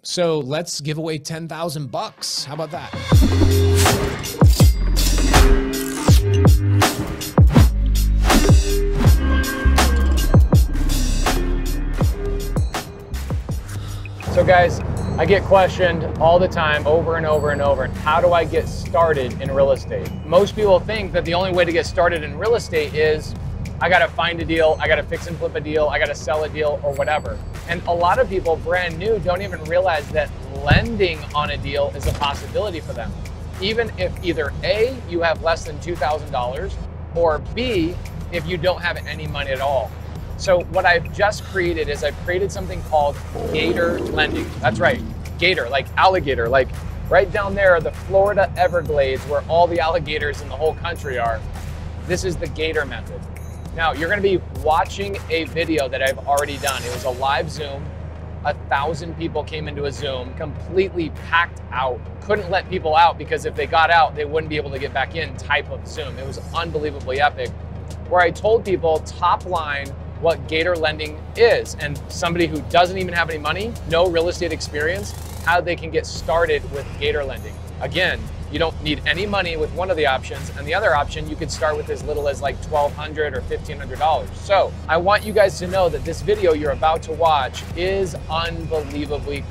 So let's give away 10,000 bucks. How about that? So guys, I get questioned all the time over and over and over, how do I get started in real estate? Most people think that the only way to get started in real estate is I gotta find a deal, I gotta fix and flip a deal, I gotta sell a deal or whatever. And a lot of people brand new don't even realize that lending on a deal is a possibility for them. Even if either A, you have less than $2,000, or B, if you don't have any money at all. So what I've just created is I've created something called Gator Lending. That's right, Gator, like alligator, like right down there are the Florida Everglades where all the alligators in the whole country are. This is the Gator Method. Now you're gonna be watching a video that I've already done. It was a live Zoom. 1,000 people came into a Zoom, completely packed out. Couldn't let people out because if they got out, they wouldn't be able to get back in type of Zoom. It was unbelievably epic, where I told people top line what Gator lending is, and somebody who doesn't even have any money, no real estate experience, how they can get started with Gator lending. Again, you don't need any money with one of the options, and the other option, you could start with as little as like $1,200 or $1,500. So I want you guys to know that this video you're about to watch is unbelievably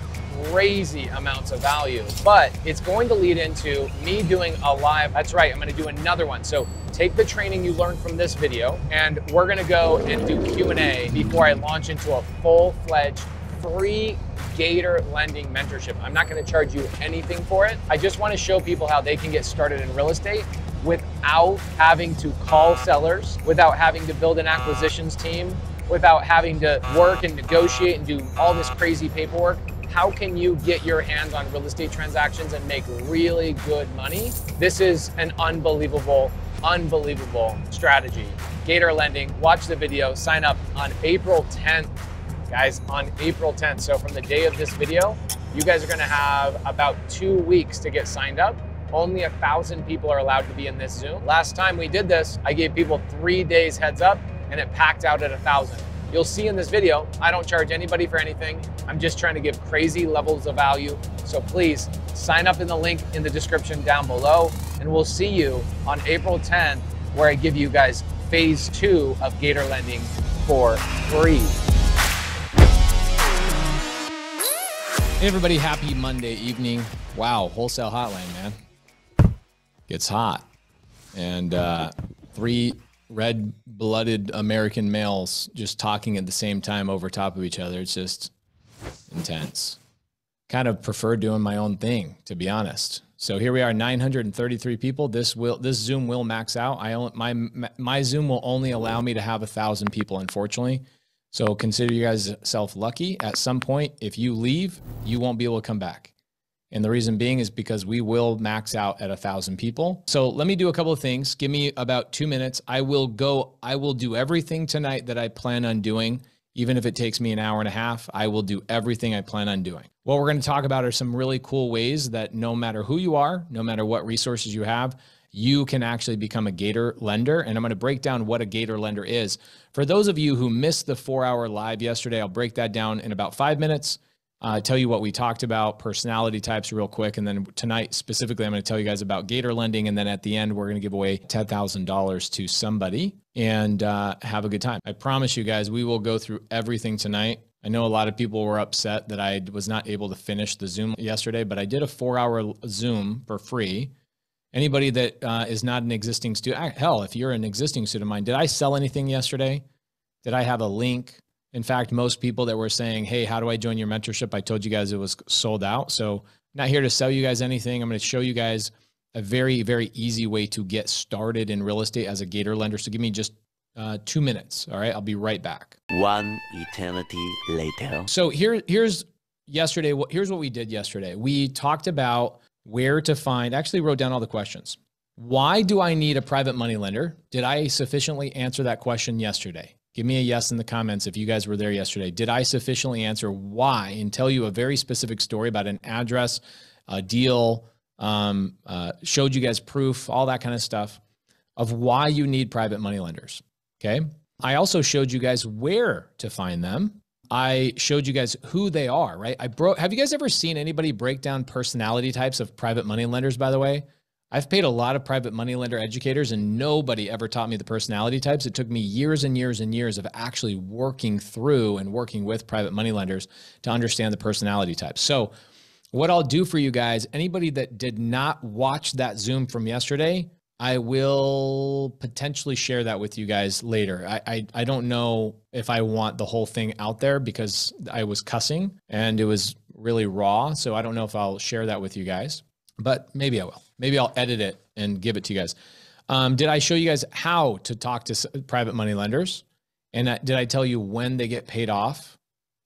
crazy amounts of value, but it's going to lead into me doing a live, that's right, I'm gonna do another one. So take the training you learned from this video, and we're gonna go and do Q&A before I launch into a full-fledged free Gator lending mentorship. I'm not gonna charge you anything for it. I just wanna show people how they can get started in real estate without having to call sellers, without having to build an acquisitions team, without having to work and negotiate and do all this crazy paperwork. How can you get your hands on real estate transactions and make really good money? This is an unbelievable strategy. Gator lending, watch the video, sign up on April 10th. Guys, on April 10th. So from the day of this video, you guys are gonna have about 2 weeks to get signed up. Only 1,000 people are allowed to be in this Zoom. Last time we did this, I gave people 3 days heads up and it packed out at 1,000. You'll see in this video, I don't charge anybody for anything. I'm just trying to give crazy levels of value. So please sign up in the link in the description down below, and we'll see you on April 10th, where I give you guys phase 2 of Gator lending for free. Hey everybody, happy Monday evening. Wow, wholesale hotline, man. Gets hot. And 3 red-blooded American males just talking at the same time over top of each other. It's just intense. Kind of prefer doing my own thing, to be honest. So here we are, 933 people. This Zoom will max out. My Zoom will only allow me to have 1,000 people, unfortunately. So consider you guys self lucky. At some point, if you leave, you won't be able to come back. And the reason being is because we will max out at 1,000 people. So let me do a couple of things. Give me about 2 minutes. I will do everything tonight that I plan on doing. Even if it takes me an hour and a half, I will do everything I plan on doing. What we're going to talk about are some really cool ways that no matter who you are, no matter what resources you have, you can actually become a Gator lender. And I'm going to break down what a Gator lender is. For those of you who missed the 4-hour live yesterday, I'll break that down in about 5 minutes. Tell you what we talked about, personality types real quick. And then tonight specifically, I'm going to tell you guys about Gator lending. And then at the end, we're going to give away $10,000 to somebody and have a good time. I promise you guys, we will go through everything tonight. I know a lot of people were upset that I was not able to finish the Zoom yesterday, but I did a 4-hour Zoom for free. Anybody that is not an existing student, hell, if you're an existing student of mine, did I sell anything yesterday? Did I have a link? In fact, most people that were saying, hey, how do I join your mentorship? I told you guys it was sold out. So I'm not here to sell you guys anything. I'm going to show you guys a very, very easy way to get started in real estate as a Gator lender. So give me just 2 minutes. All right. I'll be right back. One eternity later. So here's yesterday. Here's what we did yesterday. We talked about where to find, actually wrote down all the questions. Why do I need a private money lender? Did I sufficiently answer that question yesterday? Give me a yes in the comments if you guys were there yesterday. Did I sufficiently answer why and tell you a very specific story about an address, a deal, showed you guys proof, all that kind of stuff of why you need private money lenders, okay? I also showed you guys where to find them. I showed you guys who they are, right? Have you guys ever seen anybody break down personality types of private money lenders, by the way? I've paid a lot of private money lender educators and nobody ever taught me the personality types. It took me years and years and years of actually working through and working with private money lenders to understand the personality types. So what I'll do for you guys, anybody that did not watch that Zoom from yesterday, I will potentially share that with you guys later. I don't know if I want the whole thing out there because I was cussing and it was really raw. So I don't know if I'll share that with you guys, but maybe I will. Maybe I'll edit it and give it to you guys. Did I show you guys how to talk to private money lenders? And did I tell you when they get paid off?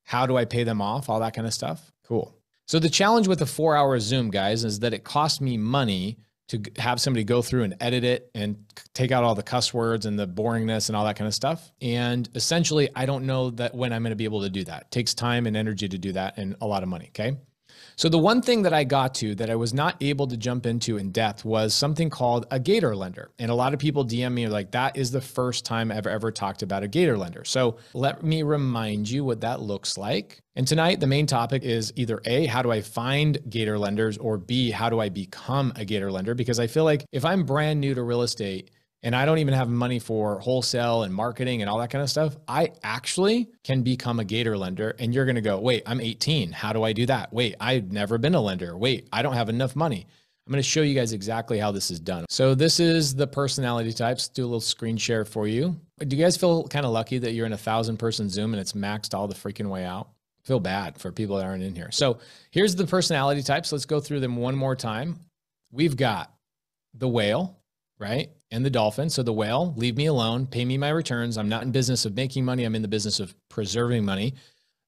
How do I pay them off? All that kind of stuff. Cool. So the challenge with the 4-hour Zoom, guys, is that it cost me money to have somebody go through and edit it and take out all the cuss words and the boringness and all that kind of stuff. And essentially, I don't know that when I'm going to be able to do that. It takes time and energy to do that and a lot of money. Okay. So the one thing that I got to that I was not able to jump into in depth was something called a Gator lender. And a lot of people DM me like, that is the first time I've ever talked about a Gator lender. So let me remind you what that looks like. And tonight, the main topic is either A, how do I find Gator lenders, or B, how do I become a Gator lender? Because I feel like if I'm brand new to real estate and I don't even have money for wholesale and marketing and all that kind of stuff, I actually can become a Gator lender. And you're going to go, wait, I'm 18. How do I do that? Wait, I've never been a lender. Wait, I don't have enough money. I'm going to show you guys exactly how this is done. So this is the personality types. Do a little screen share for you. Do you guys feel kind of lucky that you're in a 1,000-person Zoom and it's maxed all the freaking way out? I feel bad for people that aren't in here. So here's the personality types. Let's go through them one more time. We've got the whale, right? And the dolphin. So the whale, leave me alone, pay me my returns. I'm not in business of making money. I'm in the business of preserving money.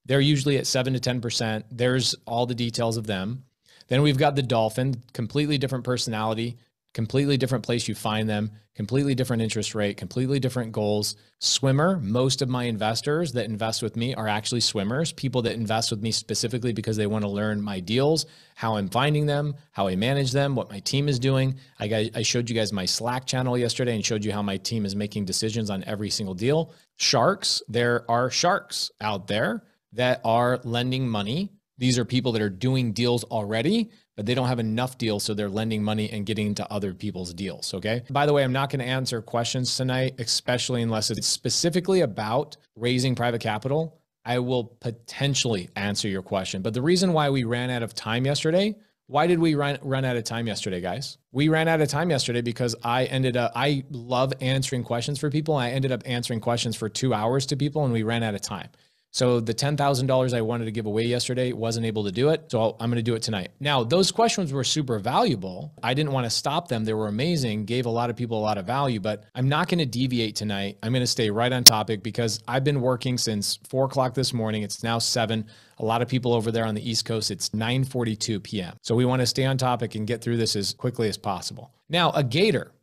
They're usually at 7 to 10%. There's all the details of them. Then we've got the dolphin, completely different personality, completely different place you find them, completely different interest rate, completely different goals. Swimmer, most of my investors that invest with me are actually swimmers, people that invest with me specifically because they want to learn my deals, how I'm finding them, how I manage them, what my team is doing. I showed you guys my Slack channel yesterday and showed you how my team is making decisions on every single deal. Sharks, there are sharks out there that are lending money. These are people that are doing deals already, but they don't have enough deals, so they're lending money and getting into other people's deals, okay? By the way, I'm not going to answer questions tonight, especially unless it's specifically about raising private capital. I will potentially answer your question. But the reason why we ran out of time yesterday, why did we run out of time yesterday, guys? We ran out of time yesterday because I love answering questions for people. I ended up answering questions for 2 hours to people and we ran out of time. So the $10,000 I wanted to give away yesterday, wasn't able to do it. So I'm going to do it tonight. Now, those questions were super valuable. I didn't want to stop them. They were amazing, gave a lot of people a lot of value, but I'm not going to deviate tonight. I'm going to stay right on topic because I've been working since 4 o'clock this morning. It's now 7. A lot of people over there on the East Coast, it's 9:42 p.m. So we want to stay on topic and get through this as quickly as possible. Now, a Gator.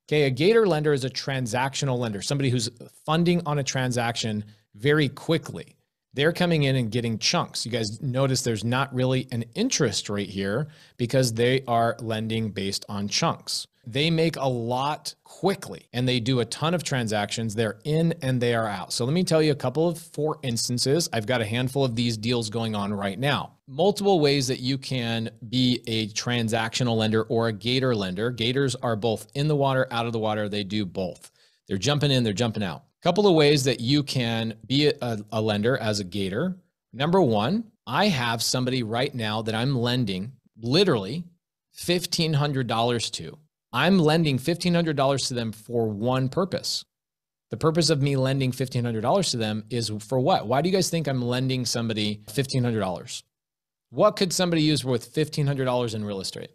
Okay, a Gator lender is a transactional lender, somebody who's funding on a transaction very quickly. They're coming in and getting chunks. You guys notice there's not really an interest rate here because they are lending based on chunks. They make a lot quickly and they do a ton of transactions. They're in and they are out. So let me tell you a couple of 4 instances. I've got a handful of these deals going on right now. Multiple ways that you can be a transactional lender or a Gator lender. Gators are both in the water, out of the water. They do both. They're jumping in, they're jumping out. Couple of ways that you can be a lender as a Gator. Number one, I have somebody right now that I'm lending literally $1,500 to. I'm lending $1,500 to them for one purpose. The purpose of me lending $1,500 to them is for what? Why do you guys think I'm lending somebody $1,500? What could somebody use with $1,500 in real estate?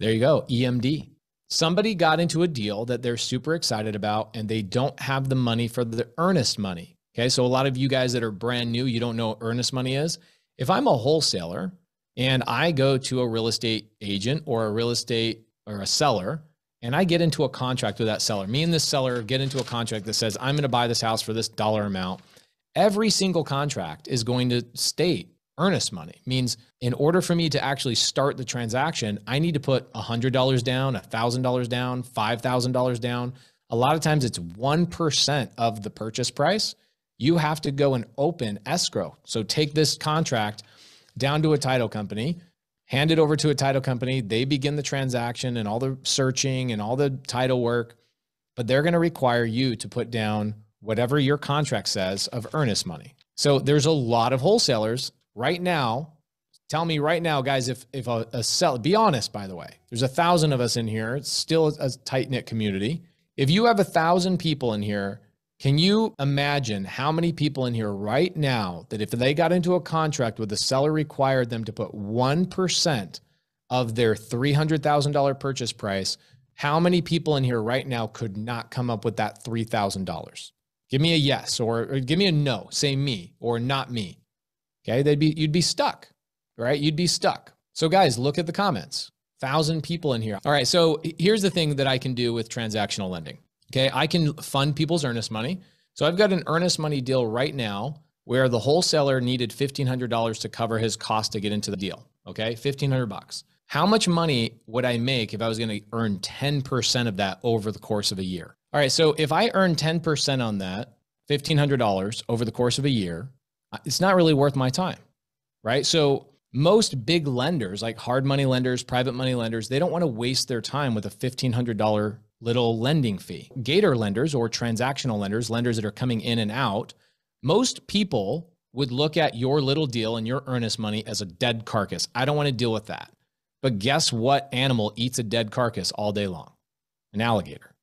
There you go, EMD. Somebody got into a deal that they're super excited about and they don't have the money for the earnest money. Okay, so a lot of you guys that are brand new, you don't know what earnest money is. If I'm a wholesaler and I go to a real estate agent or a real estate or a seller and I get into a contract with that seller, me and this seller get into a contract that says, I'm going to buy this house for this dollar amount. Every single contract is going to state earnest money. Means in order for me to actually start the transaction, I need to put $100 down, $1,000 down, $5,000 down. A lot of times it's 1% of the purchase price. you have to go and open escrow. So take this contract down to a title company, hand it over to a title company. They begin the transaction and all the searching and all the title work, but they're going to require you to put down whatever your contract says of earnest money. So there's a lot of wholesalers right now. Tell me right now, guys, if a seller, be honest, by the way, there's 1,000 of us in here. It's still a tight-knit community. If you have 1,000 people in here, can you imagine how many people in here right now that if they got into a contract where the seller required them to put 1% of their $300,000 purchase price, how many people in here right now could not come up with that $3,000? Give me a yes or give me a no. Say me or not me. Okay, you'd be stuck, right? You'd be stuck. So guys, look at the comments. 1,000 people in here. All right, so here's the thing that I can do with transactional lending. Okay, I can fund people's earnest money. So I've got an earnest money deal right now where the wholesaler needed $1,500 to cover his cost to get into the deal. Okay, $1,500. How much money would I make if I was going to earn 10% of that over the course of a year? All right, so if I earn 10% on that, $1,500 over the course of a year, it's not really worth my time, right? So most big lenders, like hard money lenders, private money lenders, they don't want to waste their time with a $1,500 little lending fee. Gator lenders or transactional lenders, lenders that are coming in and out, most people would look at your little deal and your earnest money as a dead carcass. I don't want to deal with that. But guess what animal eats a dead carcass all day long? An alligator.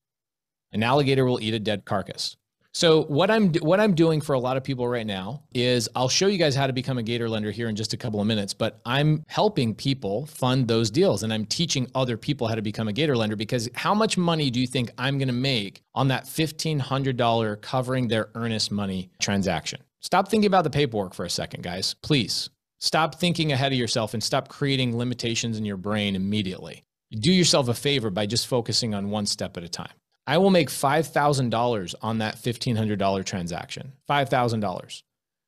An alligator will eat a dead carcass. So what I'm doing for a lot of people right now is I'll show you guys how to become a Gator lender here in just a couple of minutes, but I'm helping people fund those deals and I'm teaching other people how to become a Gator lender, because how much money do you think I'm going to make on that $1,500 covering their earnest money transaction? Stop thinking about the paperwork for a second, guys. Please stop thinking ahead of yourself and stop creating limitations in your brain immediately. Do yourself a favor by just focusing on one step at a time. I will make $5,000 on that $1,500 transaction, $5,000.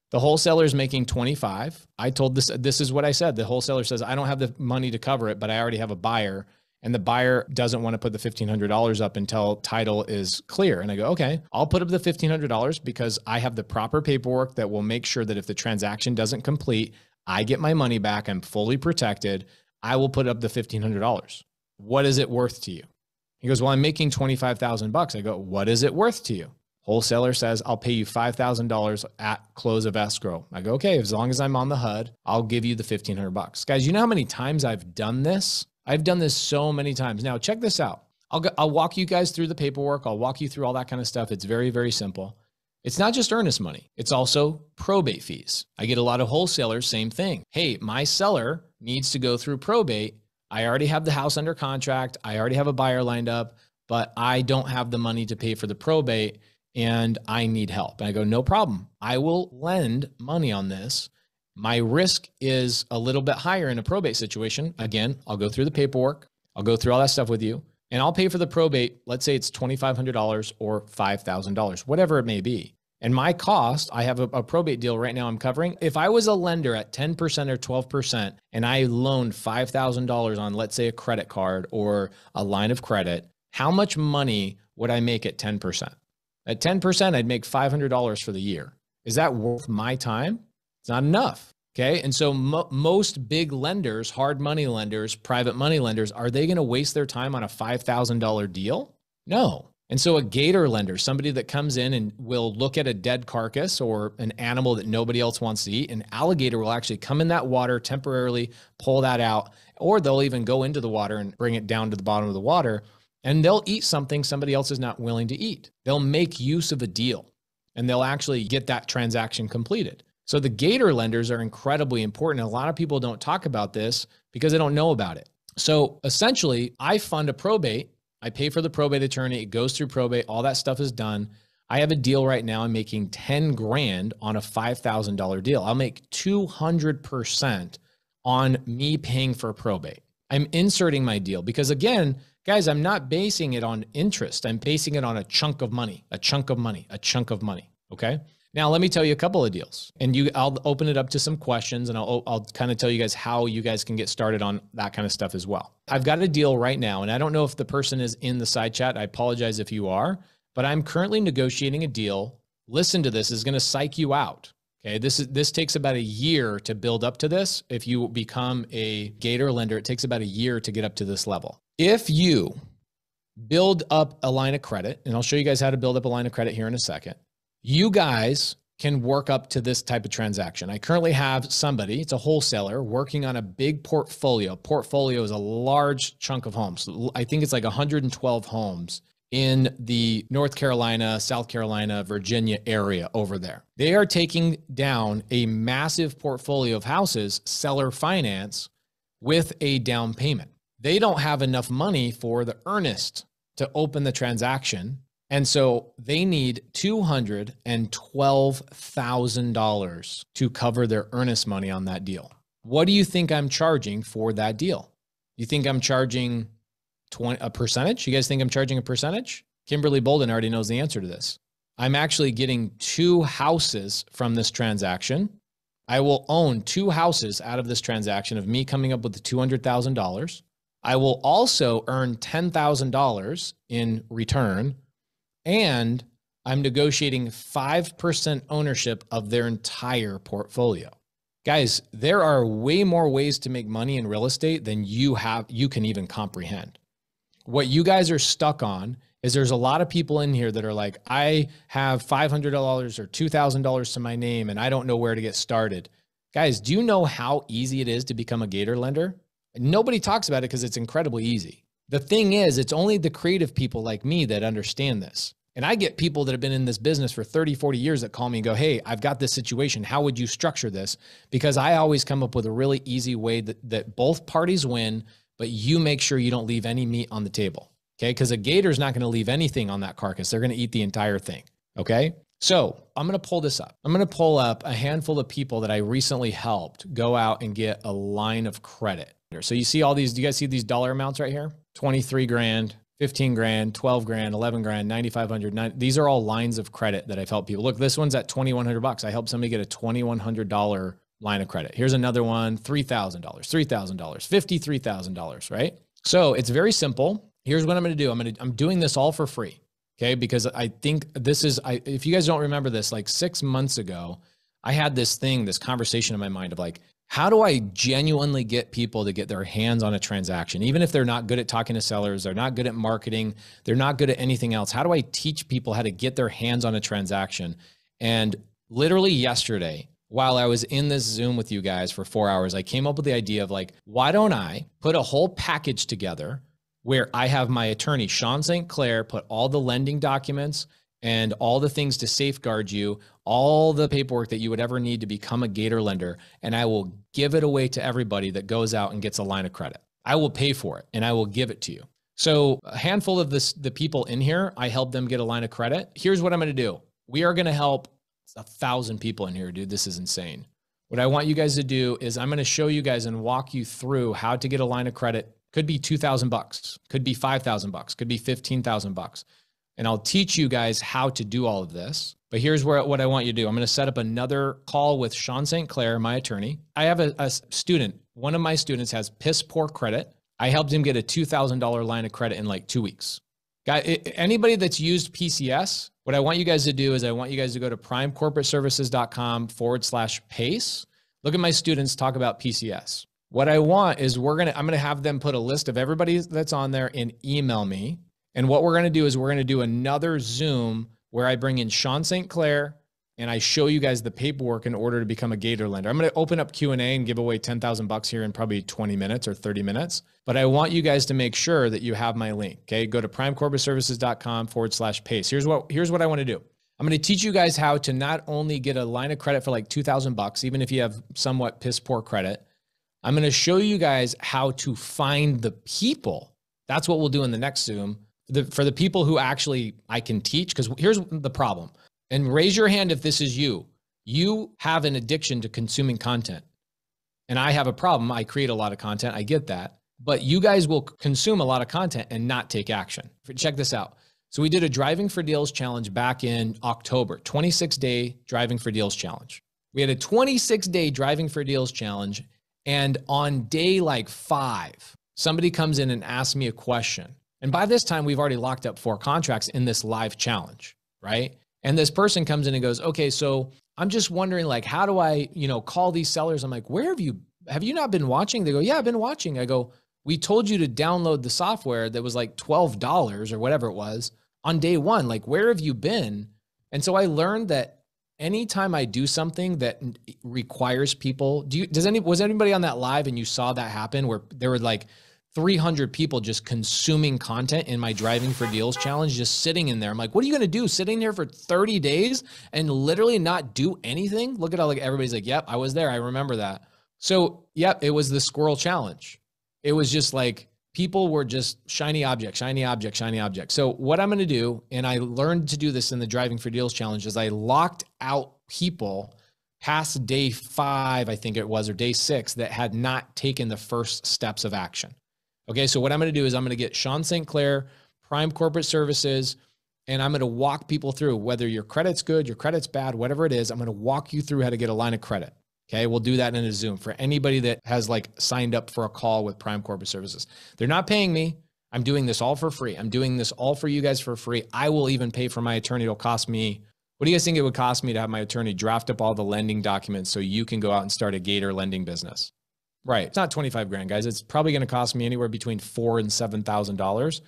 The wholesaler is making $25,000. I told this is what I said. The wholesaler says, I don't have the money to cover it, but I already have a buyer, and the buyer doesn't want to put the $1,500 up until title is clear. And I go, okay, I'll put up the $1,500 because I have the proper paperwork that will make sure that if the transaction doesn't complete, I get my money back. I'm fully protected. I will put up the $1,500. What is it worth to you? He goes, well, I'm making $25,000. I go, what is it worth to you? Wholesaler says, I'll pay you $5,000 at close of escrow. I go, okay, as long as I'm on the HUD, I'll give you the $1,500. Guys, you know how many times I've done this? I've done this so many times. Now, check this out. I'll walk you guys through the paperwork. I'll walk you through all that kind of stuff. It's very, very simple. It's not just earnest money. It's also probate fees. I get a lot of wholesalers, same thing. Hey, my seller needs to go through probate. I already have the house under contract. I already have a buyer lined up, but I don't have the money to pay for the probate and I need help. And I go, no problem. I will lend money on this. My risk is a little bit higher in a probate situation. Again, I'll go through the paperwork. I'll go through all that stuff with you and I'll pay for the probate. Let's say it's $2,500 or $5,000, whatever it may be. And my cost, I have a probate deal right now I'm covering. If I was a lender at 10% or 12% and I loaned $5,000 on, let's say, a credit card or a line of credit, how much money would I make at 10%? At 10%, I'd make $500 for the year. Is that worth my time? It's not enough. Okay. And so most big lenders, hard money lenders, private money lenders, are they going to waste their time on a $5,000 deal? No. And so a Gator lender, somebody that comes in and will look at a dead carcass or an animal that nobody else wants to eat, an alligator will actually come in that water temporarily, pull that out, or they'll even go into the water and bring it down to the bottom of the water, and they'll eat something somebody else is not willing to eat. They'll make use of a deal, and they'll actually get that transaction completed. So the Gator lenders are incredibly important. A lot of people don't talk about this because they don't know about it. So essentially, I fund a probate. I pay for the probate attorney. It goes through probate. All that stuff is done. I have a deal right now. I'm making 10 grand on a $5,000 deal. I'll make 200% on me paying for probate. I'm inserting my deal because, again, guys, I'm not basing it on interest. I'm basing it on a chunk of money, a chunk of money, a chunk of money. Okay. Now let me tell you a couple of deals, and I'll open it up to some questions, and I'll kind of tell you guys how you guys can get started on that kind of stuff as well. I've got a deal right now, and I don't know if the person is in the side chat. I apologize if you are, but I'm currently negotiating a deal listen to this, is going to psych you out. Okay. This takes about a year to build up to this. If you become a Gator lender, it takes about a year to get up to this level. If you build up a line of credit, and I'll show you guys how to build up a line of credit here in a second, you guys can work up to this type of transaction. I currently have somebody, it's a wholesaler, working on a big portfolio. Portfolio is a large chunk of homes. I think it's like 112 homes in the North Carolina, South Carolina, Virginia area over there. They are taking down a massive portfolio of houses, seller finance, with a down payment. They don't have enough money for the earnest to open the transaction. And so they need $212,000 to cover their earnest money on that deal. What do you think I'm charging for that deal? You think I'm charging a percentage? You guys think I'm charging a percentage? Kimberly Bolden already knows the answer to this. I'm actually getting 2 houses from this transaction. I will own 2 houses out of this transaction of me coming up with the $200,000. I will also earn $10,000 in return, and I'm negotiating 5% ownership of their entire portfolio. Guys, there are way more ways to make money in real estate than you can even comprehend. What you guys are stuck on is there's a lot of people in here that are like, I have $500 or $2,000 to my name and I don't know where to get started. Guys, do you know how easy it is to become a Gator lender? Nobody talks about it because it's incredibly easy. The thing is, it's only the creative people like me that understand this. And I get people that have been in this business for 30, 40 years that call me and go, hey, I've got this situation. How would you structure this? Because I always come up with a really easy way that both parties win, but you make sure you don't leave any meat on the table. Okay. Because a Gator's not going to leave anything on that carcass. They're going to eat the entire thing. Okay. So I'm going to pull this up. I'm going to pull up a handful of people that I recently helped go out and get a line of credit. So you see all these, do you guys see these dollar amounts right here? 23 grand, 15 grand, 12 grand, 11 grand, 9,500. These are all lines of credit that I've helped people. Look, this one's at $2,100. I helped somebody get a $2,100 line of credit. Here's another one, $3,000, $3,000, $53,000, right? So it's very simple. Here's what I'm going to do. I'm doing this all for free. Okay. Because I think this is, if you guys don't remember this, like 6 months ago, I had this conversation in my mind of like, how do I genuinely get people to get their hands on a transaction? Even if they're not good at talking to sellers, they're not good at marketing, they're not good at anything else. How do I teach people how to get their hands on a transaction? And literally yesterday, while I was in this Zoom with you guys for 4 hours, I came up with the idea of like, why don't I put a whole package together where I have my attorney, Sean St. Clair, put all the lending documents and all the things to safeguard you, all the paperwork that you would ever need to become a Gator lender, and I will give it away to everybody that goes out and gets a line of credit. I will pay for it and I will give it to you. So a handful of the people in here, I help them get a line of credit. Here's what I'm going to do. We are going to help 1,000 people in here, dude. This is insane. What I want you guys to do is I'm going to show you guys and walk you through how to get a line of credit. Could be $2,000, could be $5,000, could be $15,000. And I'll teach you guys how to do all of this. But here's what I want you to do. I'm going to set up another call with Sean St. Clair, my attorney. I have a student. One of my students has piss poor credit. I helped him get a $2,000 line of credit in like 2 weeks. Anybody that's used PCS, what I want you guys to do is I want you guys to go to primecorporateservices.com/PACE. Look at my students talk about PCS. What I want is I'm going to have them put a list of everybody that's on there and email me. And what we're going to do is we're going to do another Zoom where I bring in Sean St. Clair and I show you guys the paperwork in order to become a Gator lender. I'm going to open up Q&A and give away $10,000 here in probably 20 minutes or 30 minutes. But I want you guys to make sure that you have my link. Okay. Go to primecorporateservices.com/PACE. Here's what I want to do. I'm going to teach you guys how to not only get a line of credit for like $2,000, even if you have somewhat piss poor credit. I'm going to show you guys how to find the people. That's what we'll do in the next Zoom. For the people who actually I can teach, because here's the problem. And raise your hand if this is you. You have an addiction to consuming content. And I have a problem. I create a lot of content. I get that. But you guys will consume a lot of content and not take action. Check this out. So we did a Driving for Deals challenge back in October, 26-day Driving for Deals challenge. We had a 26-day Driving for Deals challenge. And on day like 5, somebody comes in and asks me a question. And by this time, we've already locked up 4 contracts in this live challenge, right? And this person comes in and goes, okay, so I'm just wondering, like, how do I, call these sellers? I'm like, have you not been watching? They go, yeah, I've been watching. I go, we told you to download the software that was like $12 or whatever it was on day one. Like, where have you been? And so I learned that anytime I do something that requires people, was anybody on that live and you saw that happen where there were like 300 people just consuming content in my Driving for Deals challenge, just sitting in there? I'm like, what are you going to do? Sitting there for 30 days and literally not do anything? Look at all, like, everybody's like, yep, I was there. I remember that. So yep, it was the squirrel challenge. It was just like, people were just shiny object, shiny object, shiny object. So what I'm going to do, and I learned to do this in the Driving for Deals challenge, is I locked out people past day 5, I think it was, or day 6, that had not taken the first steps of action. Okay, so what I'm going to do is I'm going to get Sean St. Clair, Prime Corporate Services, and I'm going to walk people through whether your credit's good, your credit's bad, whatever it is. I'm going to walk you through how to get a line of credit. Okay, we'll do that in a Zoom for anybody that has like signed up for a call with Prime Corporate Services. They're not paying me. I'm doing this all for free. I'm doing this all for you guys for free. I will even pay for my attorney. It'll cost me, what do you guys think it would cost me to have my attorney draft up all the lending documents so you can go out and start a Gator lending business? Right. It's not 25 grand, guys. It's probably going to cost me anywhere between $4,000 and $7,000.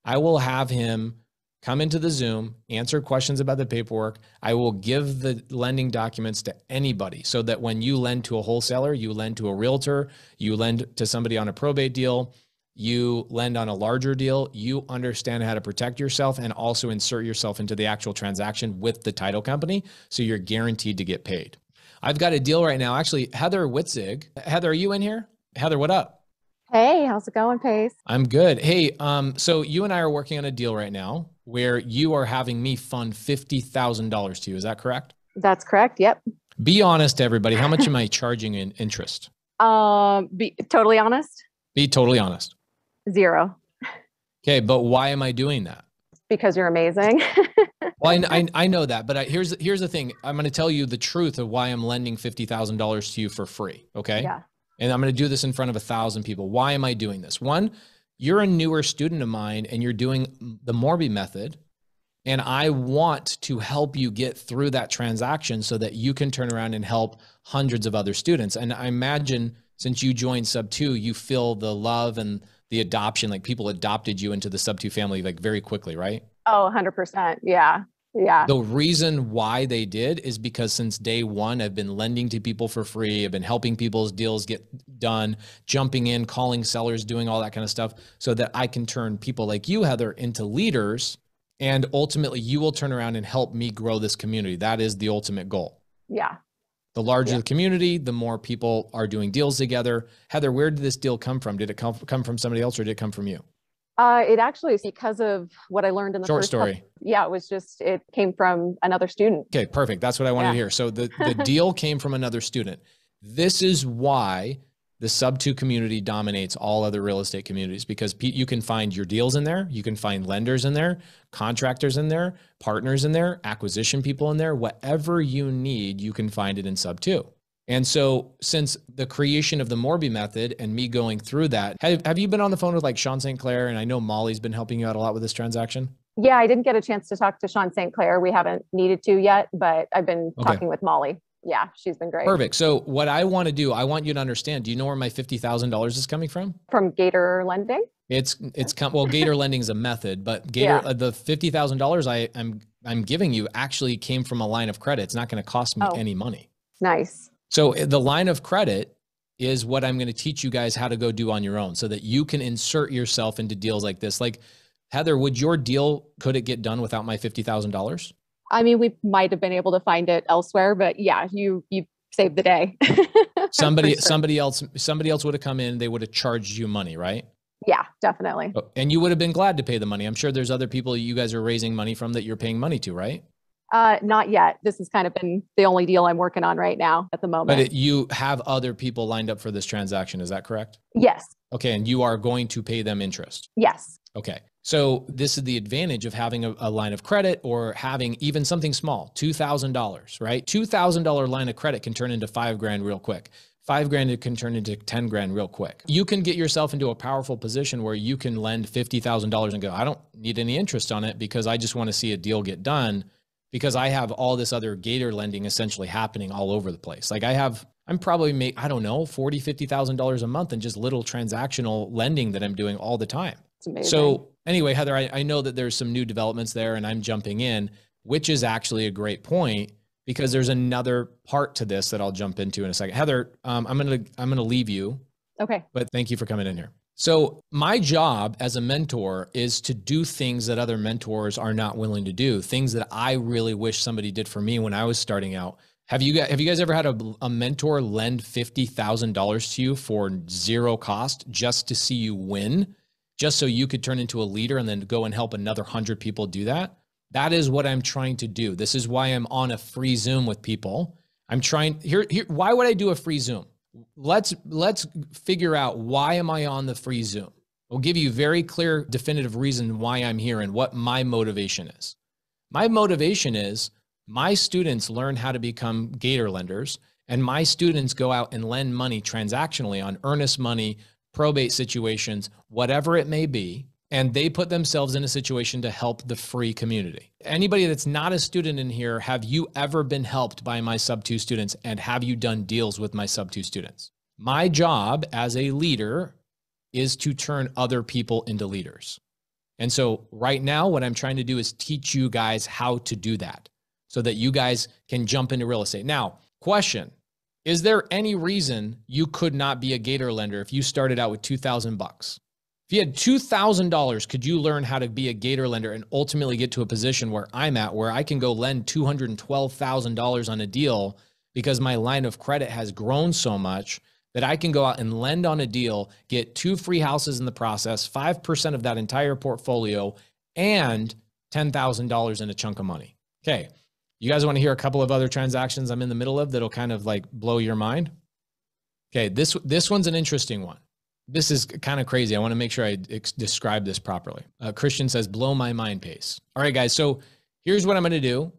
I will have him come into the Zoom, answer questions about the paperwork. I will give the lending documents to anybody so that when you lend to a wholesaler, you lend to a realtor, you lend to somebody on a probate deal, you lend on a larger deal, you understand how to protect yourself and also insert yourself into the actual transaction with the title company, so you're guaranteed to get paid. I've got a deal right now. Actually, Heather Witzig. Heather, are you in here? Heather, what up? Hey, how's it going, Pace? I'm good. Hey, so you and I are working on a deal right now where you are having me fund $50,000 to you. Is that correct? That's correct. Yep. Be honest, everybody. How much am I charging in interest? Be totally honest. Be totally honest. 0. Okay, but why am I doing that? Because you're amazing. Well, I know that, but here's the thing. I'm going to tell you the truth of why I'm lending $50,000 to you for free. Okay. Yeah. And I'm going to do this in front of 1,000 people. Why am I doing this? One, you're a newer student of mine and you're doing the Morby method. And I want to help you get through that transaction so that you can turn around and help hundreds of other students. And I imagine since you joined SubTo, you feel the love and the adoption, like people adopted you into the SubTo family like very quickly, right? Oh, 100%. Yeah. Yeah. The reason why they did is because since day one, I've been lending to people for free. I've been helping people's deals get done, jumping in, calling sellers, doing all that kind of stuff so that I can turn people like you, Heather, into leaders. And ultimately you will turn around and help me grow this community. That is the ultimate goal. Yeah. The larger the community, the more people are doing deals together. Heather, where did this deal come from? Did it come from somebody else or did it come from you? It actually is because of what I learned in the short first story. Yeah, it came from another student. Okay, perfect. That's what I wanted to hear. So the deal came from another student. This is why the SubTo community dominates all other real estate communities, because you can find your deals in there. You can find lenders in there, contractors in there, partners in there, acquisition people in there. Whatever you need, you can find it in SubTo. And so since the creation of the Morby method and me going through that, have you been on the phone with like Sean St. Clair? And I know Molly's been helping you out a lot with this transaction. Yeah, I didn't get a chance to talk to Sean St. Clair. We haven't needed to yet, but I've been talking with Molly. Yeah, she's been great. Perfect. So what I want to do, I want you to understand, do you know where my $50,000 is coming from? From Gator Lending? Well, Gator Lending is a method, but Gator, the $50,000 I'm giving you actually came from a line of credit. It's not going to cost me any money. Nice. So the line of credit is what I'm going to teach you guys how to go do on your own so that you can insert yourself into deals like this. Like Heather, would your deal, could it get done without my $50,000? I mean, we might have been able to find it elsewhere, but yeah, you saved the day. Somebody else would have come in, they would have charged you money, right? Yeah, definitely. And you would have been glad to pay the money. I'm sure there's other people you guys are raising money from that you're paying money to, right? Not yet. This has kind of been the only deal I'm working on right now at the moment. But you have other people lined up for this transaction. Is that correct? Yes. Okay. And you are going to pay them interest? Yes. Okay. So this is the advantage of having a line of credit or having even something small, $2,000, right? $2,000 line of credit can turn into $5,000 real quick. $5,000 can turn into $10,000 real quick. You can get yourself into a powerful position where you can lend $50,000 and go, I don't need any interest on it because I just want to see a deal get done, because I have all this other Gator lending essentially happening all over the place. Like I'm probably I don't know, $40,000, $50,000 a month in just little transactional lending that I'm doing all the time. It's amazing. So anyway, Heather, I know that there's some new developments there and I'm jumping in, which is actually a great point because there's another part to this that I'll jump into in a second. Heather, I'm going to leave you. Okay. But thank you for coming in here. So my job as a mentor is to do things that other mentors are not willing to do, things that I really wish somebody did for me when I was starting out. Have you guys ever had a mentor lend $50,000 to you for zero cost just to see you win, just so you could turn into a leader and then go and help another 100 people do that? That is what I'm trying to do. This is why I'm on a free Zoom with people. I'm trying here. Why would I do a free Zoom? Let's figure out, why am I on the free Zoom? I'll give you very clear, definitive reason why I'm here and what my motivation is. My motivation is my students learn how to become Gator lenders, and my students go out and lend money transactionally on Earnest Money, probate situations, whatever it may be, and they put themselves in a situation to help the free community. Anybody that's not a student in here, have you ever been helped by my SubTo students, and have you done deals with my SubTo students? My job as a leader is to turn other people into leaders. And so right now, what I'm trying to do is teach you guys how to do that so that you guys can jump into real estate. Now, question, is there any reason you could not be a Gator lender if you started out with $2,000? If you had $2,000, could you learn how to be a Gator lender and ultimately get to a position where I'm at, where I can go lend $212,000 on a deal because my line of credit has grown so much that I can go out and lend on a deal, get 2 free houses in the process, 5% of that entire portfolio, and $10,000 in a chunk of money? Okay. You guys want to hear a couple of other transactions I'm in the middle of that'll kind of like blow your mind? Okay. This one's an interesting one. This is kind of crazy. I want to make sure I describe this properly. Christian says, blow my mind, Pace. All right, guys. So here's what I'm going to do.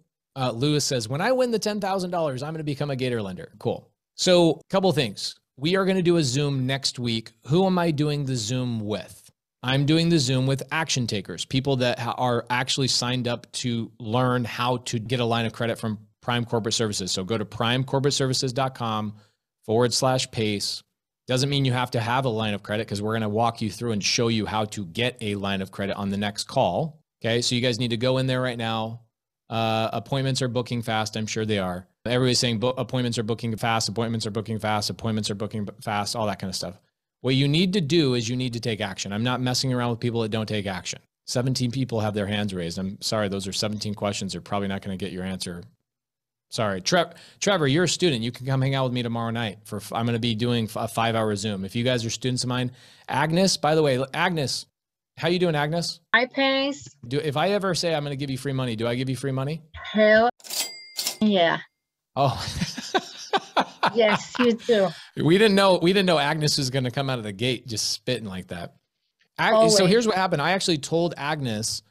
Lewis says, when I win the $10,000, I'm going to become a Gator lender. Cool. So a couple of things. We are going to do a Zoom next week. Who am I doing the Zoom with? I'm doing the Zoom with action takers, people that are actually signed up to learn how to get a line of credit from Prime Corporate Services. So go to primecorporateservices.com/Pace. Doesn't mean you have to have a line of credit, because we're going to walk you through and show you how to get a line of credit on the next call. Okay. So you guys need to go in there right now. Appointments are booking fast. I'm sure they are. Everybody's saying appointments are booking fast, appointments are booking fast, appointments are booking fast, all that kind of stuff. What you need to do is you need to take action. I'm not messing around with people that don't take action. 17 people have their hands raised. I'm sorry. Those are 17 questions. They're probably not going to get your answer. Sorry. Trevor, you're a student. You can come hang out with me tomorrow night. I'm going to be doing a 5-hour Zoom. If you guys are students of mine. Agnes, by the way, Agnes, how you doing, Agnes? Hi, Pace. If I ever say I'm going to give you free money, do I give you free money? Hell yeah. Oh. Yes, you do. We didn't know Agnes was going to come out of the gate just spitting like that. So here's what happened. I actually told Agnes,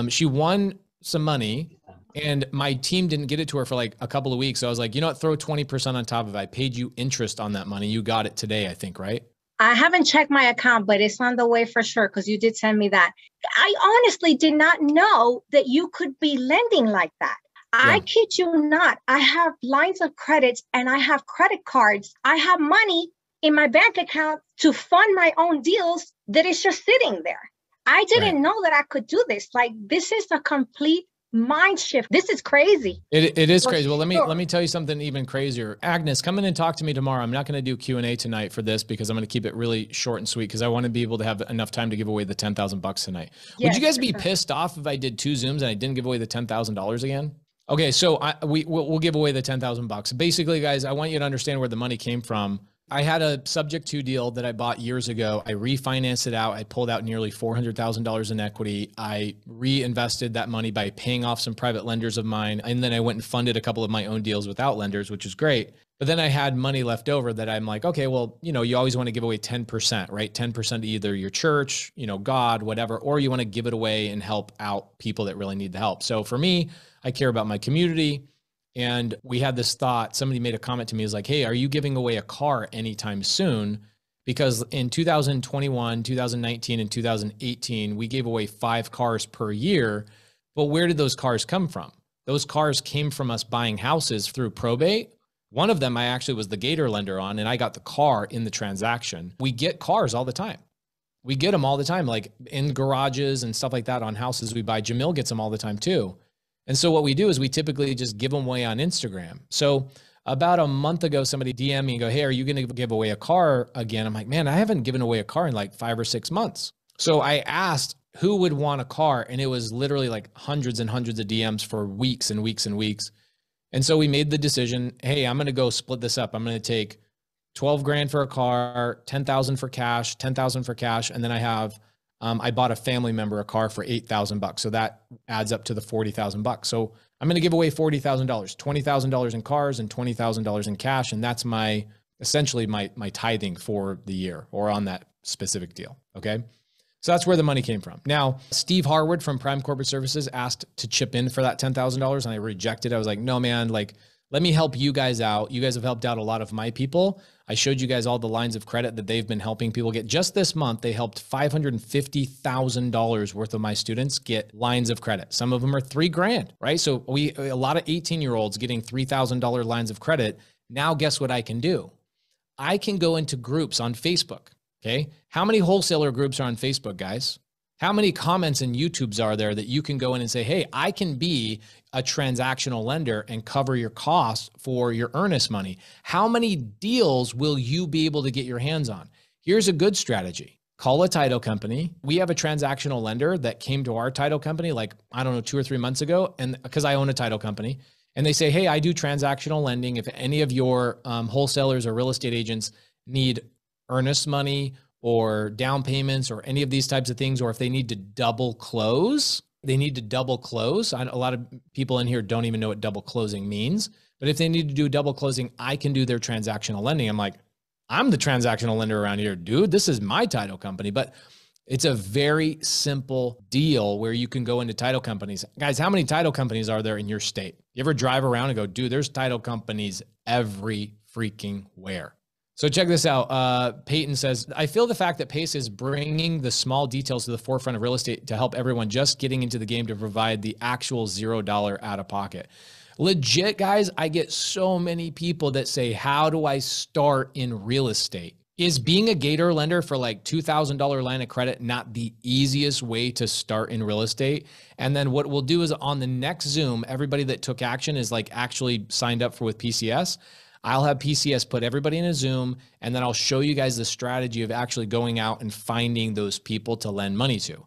she won some money and my team didn't get it to her for like a couple of weeks. So I was like, you know what, throw 20% on top of it. I paid you interest on that money. You got it today, I think, right? I haven't checked my account, but it's on the way for sure, because you did send me that. I honestly did not know that you could be lending like that. Yeah. I kid you not. I have lines of credits and I have credit cards. I have money in my bank account to fund my own deals that is just sitting there. I didn't know that I could do this. Like, this is a complete mind shift. This is crazy. It is crazy. Well, let me tell you something even crazier. Agnes, come in and talk to me tomorrow. I'm not going to do Q&A tonight for this, because I'm going to keep it really short and sweet, because I want to be able to have enough time to give away the $10,000 tonight. Yes, would you guys be pissed off if I did 2 Zooms and I didn't give away the $10,000 again? Okay, so we'll give away the $10,000. Basically, guys, I want you to understand where the money came from. I had a subject to deal that I bought years ago. I refinanced it out. I pulled out nearly $400,000 in equity. I reinvested that money by paying off some private lenders of mine. And then I went and funded a couple of my own deals without lenders, which is great. But then I had money left over that I'm like, okay, well, you always want to give away 10%, right? 10% to either your church, God, whatever, or you want to give it away and help out people that really need the help. So for me, I care about my community. And we had this thought, somebody made a comment to me, is like, hey, are you giving away a car anytime soon? Because in 2021, 2019, and 2018, we gave away 5 cars per year. But where did those cars come from? those cars came from us buying houses through probate. One of them I actually was the Gator lender on, and I got the car in the transaction. We get cars all the time. We get them all the time, like in garages and stuff like that on houses we buy. Jamil gets them all the time too. And so what we do is we typically just give them away on Instagram. So about a month ago, somebody DM'd me and go, hey, are you going to give away a car again? I'm like, man, I haven't given away a car in like 5 or 6 months. So I asked who would want a car, and it was literally like hundreds and hundreds of DMs for weeks and weeks and weeks. And so we made the decision, hey, I'm going to go split this up. I'm going to take 12 grand for a car, 10,000 for cash, 10,000 for cash. And then I have, I bought a family member a car for $8,000. So that adds up to the $40,000. So I'm going to give away $40,000, $20,000 in cars and $20,000 in cash. And that's essentially my tithing for the year, or on that specific deal. Okay. So that's where the money came from. Now, Steve Harwood from Prime Corporate Services asked to chip in for that $10,000, and I rejected. I was like, no, man, like, let me help you guys out. You guys have helped out a lot of my people. I showed you guys all the lines of credit that they've been helping people get. Just this month, they helped $550,000 worth of my students get lines of credit. Some of them are $3,000, right? So a lot of 18-year-olds getting $3,000 lines of credit. Now, guess what I can do? I can go into groups on Facebook. Okay. How many wholesaler groups are on Facebook, guys? How many comments and YouTubes are there that you can go in and say, hey, I can be a transactional lender and cover your costs for your earnest money? How many deals will you be able to get your hands on? Here's a good strategy. Call a title company. We have a transactional lender that came to our title company, like, I don't know, 2 or 3 months ago. And because I own a title company, and they say, hey, I do transactional lending. If any of your wholesalers or real estate agents need earnest money or down payments or any of these types of things, or if they need to double close, A lot of people in here don't even know what double closing means, but if they need to do double closing, I can do their transactional lending. I'm like, I'm the transactional lender around here, dude. This is my title company. But it's a very simple deal where you can go into title companies. Guys, how many title companies are there in your state? You ever drive around and go, dude, there's title companies every freaking where. So check this out. Peyton says, I feel the fact that Pace is bringing the small details to the forefront of real estate to help everyone just getting into the game to provide the actual $0 out of pocket. Legit, guys, I get so many people that say, how do I start in real estate? Is being a Gator lender for like $2,000 line of credit not the easiest way to start in real estate? And then what we'll do is on the next Zoom, everybody that took action is like actually signed up for with PCS. I'll have PCS put everybody in a Zoom, and then I'll show you guys the strategy of actually going out and finding those people to lend money to.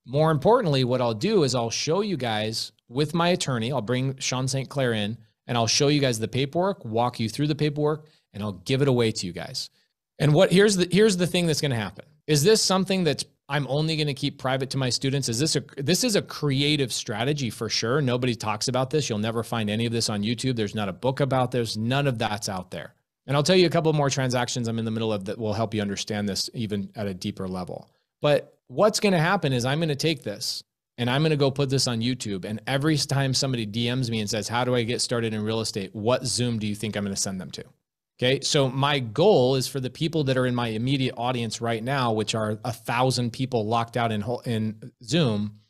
More importantly, what I'll do is I'll show you guys with my attorney, I'll bring Sean St. Clair in, and I'll show you guys the paperwork, walk you through the paperwork, and I'll give it away to you guys. And here's the thing that's going to happen. Is this something that's I'm only going to keep private to my students? This is a creative strategy for sure. Nobody talks about this. You'll never find any of this on YouTube. There's not a book about this. None of that's out there. And I'll tell you a couple more transactions I'm in the middle of that will help you understand this even at a deeper level. But what's going to happen is I'm going to take this and I'm going to go put this on YouTube. And every time somebody DMs me and says, how do I get started in real estate? What Zoom do you think I'm going to send them to? Okay, so my goal is for the people that are in my immediate audience right now, which are 1,000 people locked out in Zoom.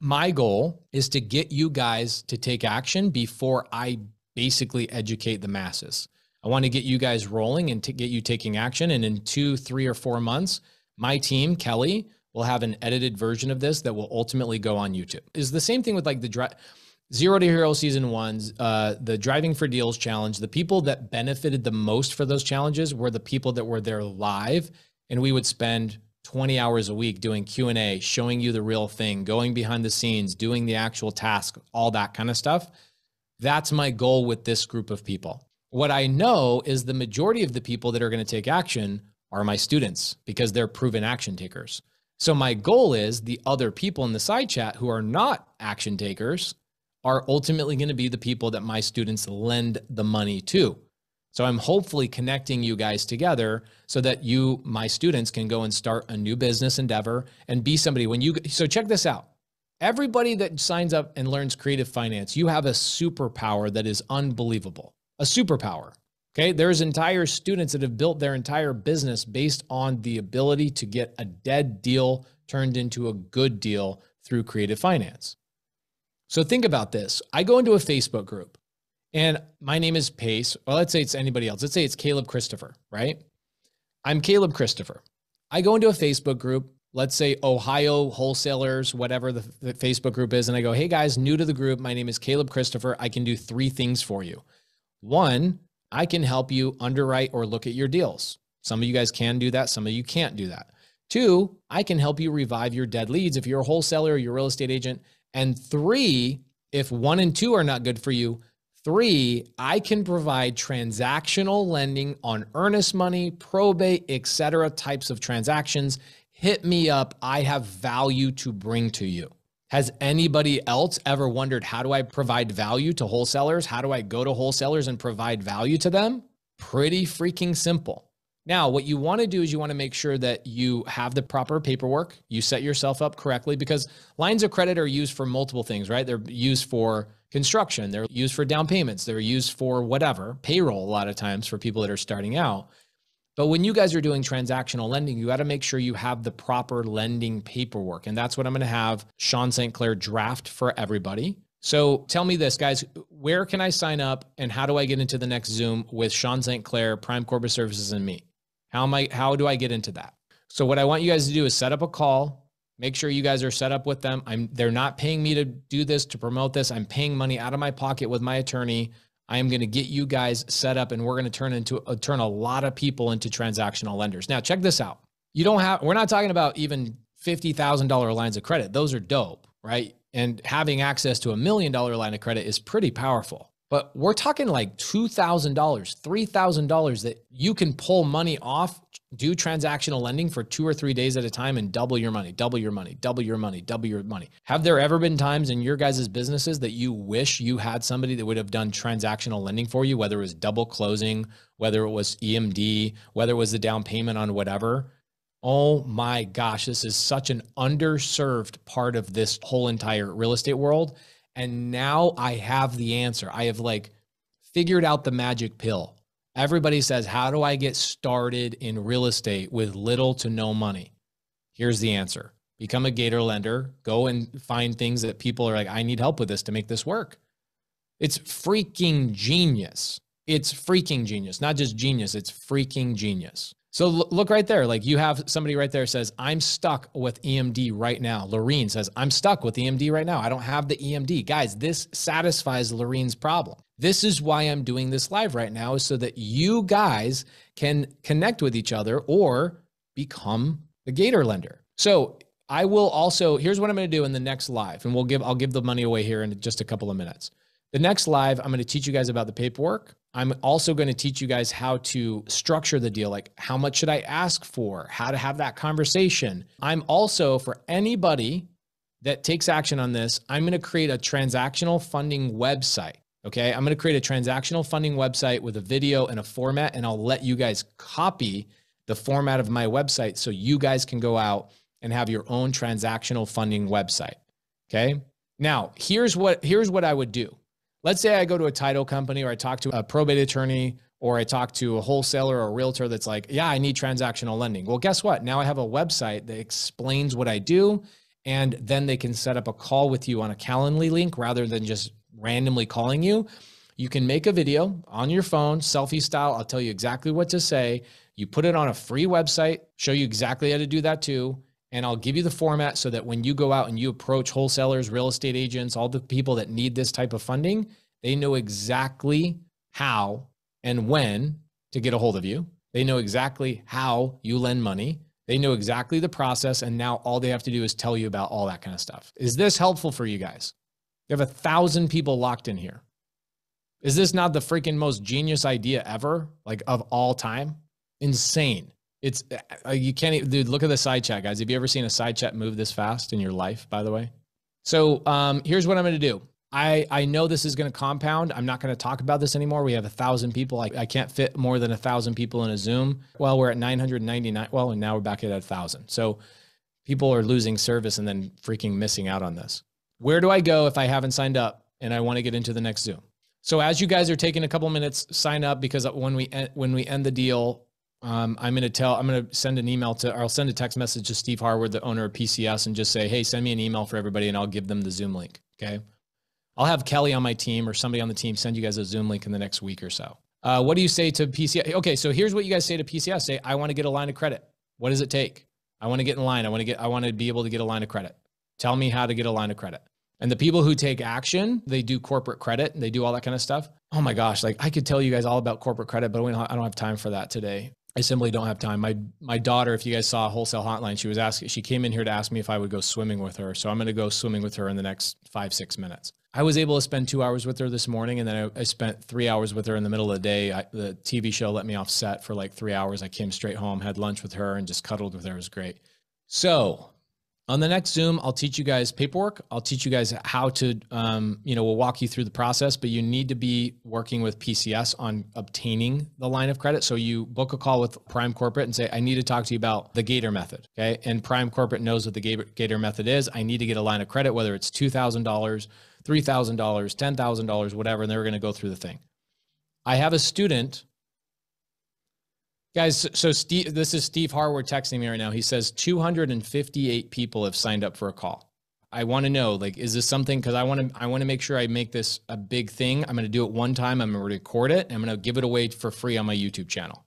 My goal is to get you guys to take action before I basically educate the masses. I want to get you guys rolling and to get you taking action. And in 2, 3, or 4 months, my team, Kelly, will have an edited version of this that will ultimately go on YouTube. It's the same thing with like the Zero to Hero Season 1's, the Driving for Deals challenge. The people that benefited the most for those challenges were the people that were there live, and we would spend 20 hours a week doing Q&A, showing you the real thing, going behind the scenes, doing the actual task, all that kind of stuff. That's my goal with this group of people. What I know is the majority of the people that are going to take action are my students because they're proven action takers. So my goal is the other people in the side chat who are not action takers are ultimately going to be the people that my students lend the money to. So I'm hopefully connecting you guys together so that you, my students, can go and start a new business endeavor and be somebody so check this out. Everybody that signs up and learns creative finance, you have a superpower that is unbelievable, a superpower. Okay. There's entire students that have built their entire business based on the ability to get a dead deal turned into a good deal through creative finance. So think about this. I go into a Facebook group and my name is Pace. Well, let's say it's anybody else. Let's say it's Caleb Christopher, right? I'm Caleb Christopher. I go into a Facebook group, let's say Ohio wholesalers, whatever the Facebook group is. And I go, hey guys, new to the group. My name is Caleb Christopher. I can do 3 things for you. 1, I can help you underwrite or look at your deals. Some of you guys can do that. Some of you can't do that. 2, I can help you revive your dead leads if you're a wholesaler or you're a real estate agent. And 3, if 1 and 2 are not good for you, 3, I can provide transactional lending on earnest money, probate, etc. types of transactions. Hit me up. I have value to bring to you. Has anybody else ever wondered, how do I provide value to wholesalers? How do I go to wholesalers and provide value to them? Pretty freaking simple. Now, what you want to do is you want to make sure that you have the proper paperwork. You set yourself up correctly, because lines of credit are used for multiple things, right? They're used for construction. They're used for down payments. They're used for whatever, payroll a lot of times for people that are starting out. But when you guys are doing transactional lending, you got to make sure you have the proper lending paperwork. And that's what I'm going to have Sean St. Clair draft for everybody. So tell me this, guys, where can I sign up and how do I get into the next Zoom with Sean St. Clair, Prime Corporate Services, and me? How do I get into that? So what I want you guys to do is set up a call. Make sure you guys are set up with them. They're not paying me to do this, to promote this. I'm paying money out of my pocket with my attorney. I am going to get you guys set up, and we're going to turn a lot of people into transactional lenders. Now, check this out. We're not talking about even $50,000 lines of credit. Those are dope, right? And having access to $1 million line of credit is pretty powerful. But we're talking like $2,000, $3,000 that you can pull money off, do transactional lending for 2 or 3 days at a time and double your money, double your money, double your money, double your money. Have there ever been times in your guys' businesses that you wish you had somebody that would have done transactional lending for you, whether it was double closing, whether it was EMD, whether it was the down payment on whatever? Oh my gosh, this is such an underserved part of this whole entire real estate world. And now I have the answer. I have figured out the magic pill. Everybody says, how do I get started in real estate with little to no money? Here's the answer. Become a Gator lender. Go and find things that people are like, I need help with this to make this work. It's freaking genius. It's freaking genius. Not just genius, it's freaking genius. So look right there. You have somebody right there says, I'm stuck with EMD right now. Lorene says, I'm stuck with EMD right now. I don't have the EMD. Guys, this satisfies Lorene's problem. This is why I'm doing this live right now, is so that you guys can connect with each other or become a Gator lender. So I will also, here's what I'm going to do in the next live, and I'll give the money away here in just a couple of minutes. The next live, I'm going to teach you guys about the paperwork. I'm also going to teach you guys how to structure the deal. Like, how much should I ask for? How to have that conversation. I'm also, for anybody that takes action on this, I'm going to create a transactional funding website. Okay. I'm going to create a transactional funding website with a video and a format, and I'll let you guys copy the format of my website so you guys can go out and have your own transactional funding website. Okay. Now, here's what I would do. Let's say I go to a title company, or I talk to a probate attorney, or I talk to a wholesaler or a realtor that's like, yeah, I need transactional lending. Well, guess what? Now I have a website that explains what I do, and then they can set up a call with you on a Calendly link rather than just randomly calling you. You can make a video on your phone, selfie style. I'll tell you exactly what to say. You put it on a free website, show you exactly how to do that too. And I'll give you the format so that when you go out and you approach wholesalers, real estate agents, all the people that need this type of funding, they know exactly how and when to get a hold of you. They know exactly how you lend money. They know exactly the process. And now all they have to do is tell you about all that kind of stuff. Is this helpful for you guys? You have 1,000 people locked in here. Is this not the freaking most genius idea ever? Of all time? Insane. It's, you can't even, dude, look at the side chat, guys. Have you ever seen a side chat move this fast in your life, by the way? So here's what I'm going to do. I know this is going to compound. I'm not going to talk about this anymore. We have 1,000 people. I can't fit more than 1,000 people in a Zoom. Well, we're at 999. Well, and now we're back at 1,000. So people are losing service and then freaking missing out on this. Where do I go if I haven't signed up and I want to get into the next Zoom? So as you guys are taking a couple minutes, sign up, because when we end the deal, I'm going to send an email I'll send a text message to Steve Harwood, the owner of PCS, and just say, hey, send me an email for everybody, and I'll give them the Zoom link. Okay. I'll have Kelly on my team or somebody on the team send you guys a Zoom link in the next week or so. What do you say to PCS? Okay, so here's what you guys say to PCS. Say, I want to get a line of credit. What does it take? I want to get in line. I want to be able to get a line of credit. Tell me how to get a line of credit. And the people who take action, they do corporate credit and they do all that kind of stuff. Oh my gosh, like I could tell you guys all about corporate credit, but I don't have time for that today. I simply don't have time. My daughter, if you guys saw Wholesale Hotline, she came in here to ask me if I would go swimming with her. So I'm going to go swimming with her in the next 5-6 minutes. I was able to spend 2 hours with her this morning, and then I spent 3 hours with her in the middle of the day. The TV show let me off set for like 3 hours. I came straight home, had lunch with her, and just cuddled with her. It was great. So on the next Zoom, I'll teach you guys paperwork. I'll teach you guys how to, we'll walk you through the process, but you need to be working with PCS on obtaining the line of credit. So you book a call with Prime Corporate and say, I need to talk to you about the Gator Method. Okay. And Prime Corporate knows what the Gator Method is. I need to get a line of credit, whether it's $2,000, $3,000, $10,000, whatever. And they're going to go through the thing. I have a student. Guys, so Steve, this is Steve Harward texting me right now. He says 258 people have signed up for a call. I want to know, like, is this something? Because I want to make sure I make this a big thing. I'm going to do it one time. I'm going to record it. And I'm going to give it away for free on my YouTube channel.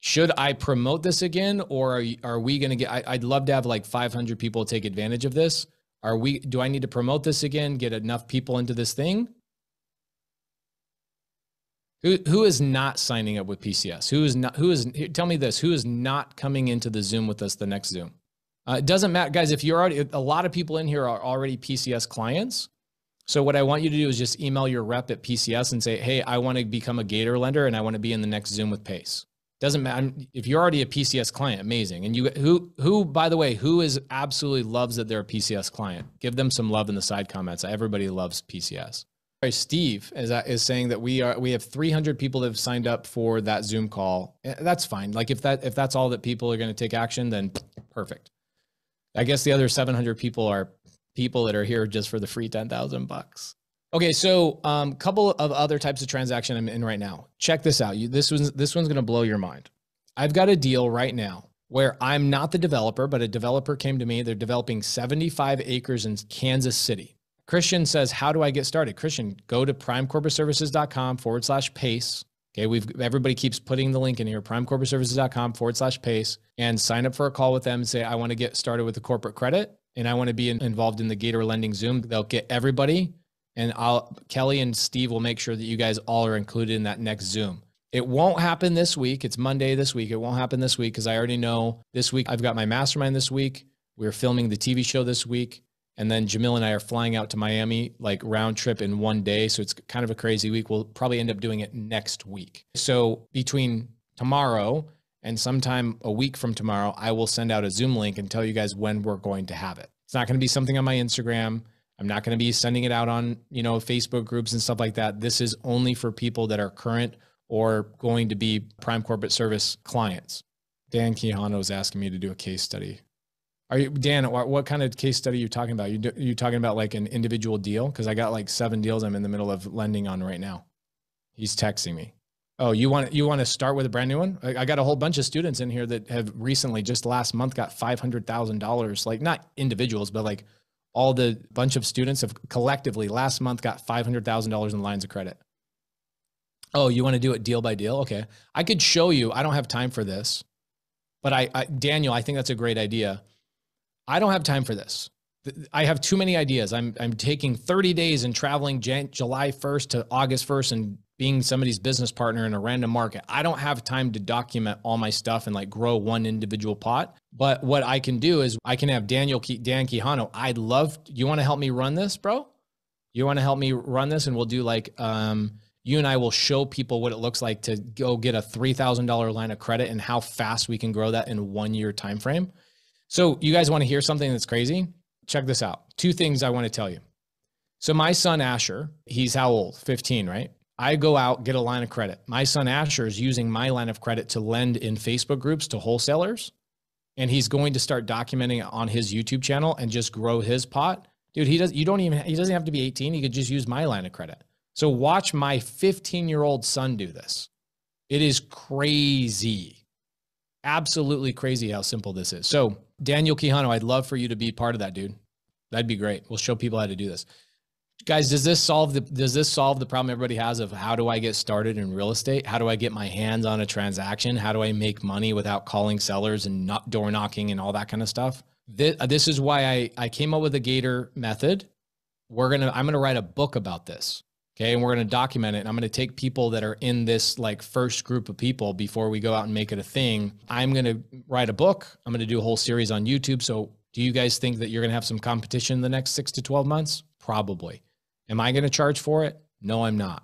Should I promote this again, or are we going to get? I'd love to have like 500 people take advantage of this. Do I need to promote this again? Get enough people into this thing? Who is not signing up with PCS? Tell me this, who is not coming into the Zoom with us the next Zoom? It doesn't matter, guys, if you're already, a lot of people in here are already PCS clients. So what I want you to do is just email your rep at PCS and say, hey, I want to become a Gator lender and I want to be in the next Zoom with Pace. Doesn't matter if you're already a PCS client, amazing. And who, by the way, who absolutely loves that they're a PCS client? Give them some love in the side comments. Everybody loves PCS. Steve is saying that we have 300 people that have signed up for that Zoom call. That's fine. Like if that's all that people are going to take action, then perfect. I guess the other 700 people are people that are here just for the free $10,000. Okay, so couple of other types of transaction I'm in right now. Check this out. This one's going to blow your mind. I've got a deal right now where I'm not the developer, but a developer came to me. They're developing 75 acres in Kansas City. Christian says, how do I get started? Christian, go to primecorporateservices.com/PACE. Okay, everybody keeps putting the link in here, primecorporateservices.com/PACE, and sign up for a call with them and say, I want to get started with the corporate credit and I want to be involved in the Gator Lending Zoom. They'll get everybody, and Kelly and Steve will make sure that you guys all are included in that next Zoom. It won't happen this week. It's Monday this week. It won't happen this week because I already know this week I've got my mastermind this week. We're filming the TV show this week. And then Jamil and I are flying out to Miami, like round trip in one day. So it's kind of a crazy week. We'll probably end up doing it next week. So between tomorrow and sometime a week from tomorrow, I will send out a Zoom link and tell you guys when we're going to have it. It's not going to be something on my Instagram. I'm not going to be sending it out on, Facebook groups and stuff like that. This is only for people that are current or going to be Prime Corporate Service clients. Dan Quijano is asking me to do a case study. Dan, what kind of case study are you talking about? You talking about like an individual deal? Because I got like 7 deals I'm in the middle of lending on right now. He's texting me. Oh, you want to start with a brand new one? I got a whole bunch of students in here that have recently, just last month, got $500,000. Like not individuals, but like all the bunch of students have collectively last month got $500,000 in lines of credit. Oh, you want to do it deal by deal? Okay. I could show you. I don't have time for this, but Daniel, I think that's a great idea. I don't have time for this. I have too many ideas. I'm taking 30 days and traveling July 1st to August 1st and being somebody's business partner in a random market. I don't have time to document all my stuff and like grow one individual pot. But what I can do is I can have Dan Quijano. You want to help me run this, bro? You want to help me run this? And we'll do like, you and I will show people what it looks like to go get a $3,000 line of credit and how fast we can grow that in a 1 year time frame. So you guys want to hear something that's crazy? Check this out. 2 things I want to tell you. So my son, Asher, he's how old? 15, right? I go out, get a line of credit. My son, Asher, is using my line of credit to lend in Facebook groups to wholesalers. And he's going to start documenting it on his YouTube channel and just grow his pot. Dude, he doesn't have to be 18. He could just use my line of credit. So watch my 15-year-old son do this. It is crazy. Absolutely crazy how simple this is. So Daniel Quijano, I'd love for you to be part of that, dude. That'd be great. We'll show people how to do this. Guys, does this solve the problem everybody has of how do I get started in real estate? How do I get my hands on a transaction? How do I make money without calling sellers and not door knocking and all that kind of stuff? This is why I came up with the Gator method. I'm gonna write a book about this. Okay, and we're gonna document it. And I'm gonna take people that are in this like first group of people before we go out and make it a thing. I'm gonna write a book. I'm gonna do a whole series on YouTube. So do you guys think that you're gonna have some competition in the next 6 to 12 months? Probably. Am I going to charge for it? No, I'm not.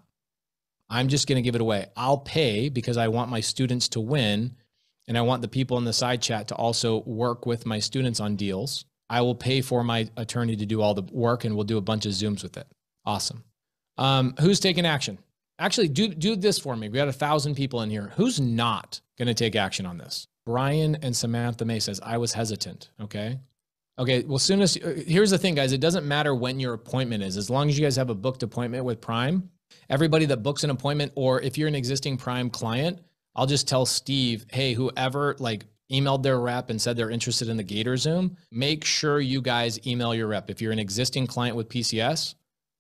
I'm just going to give it away. I'll pay because I want my students to win. And I want the people in the side chat to also work with my students on deals. I will pay for my attorney to do all the work and we'll do a bunch of Zooms with it. Awesome. Who's taking action? Actually, do this for me. We got 1,000 people in here. Who's not going to take action on this? Brian and Samantha May says, I was hesitant. Okay. Okay, well, here's the thing, guys. It doesn't matter when your appointment is. As long as you guys have a booked appointment with Prime, everybody that books an appointment, or if you're an existing Prime client, I'll just tell Steve, hey, whoever like emailed their rep and said they're interested in the Gator Zoom, make sure you guys email your rep. If you're an existing client with PCS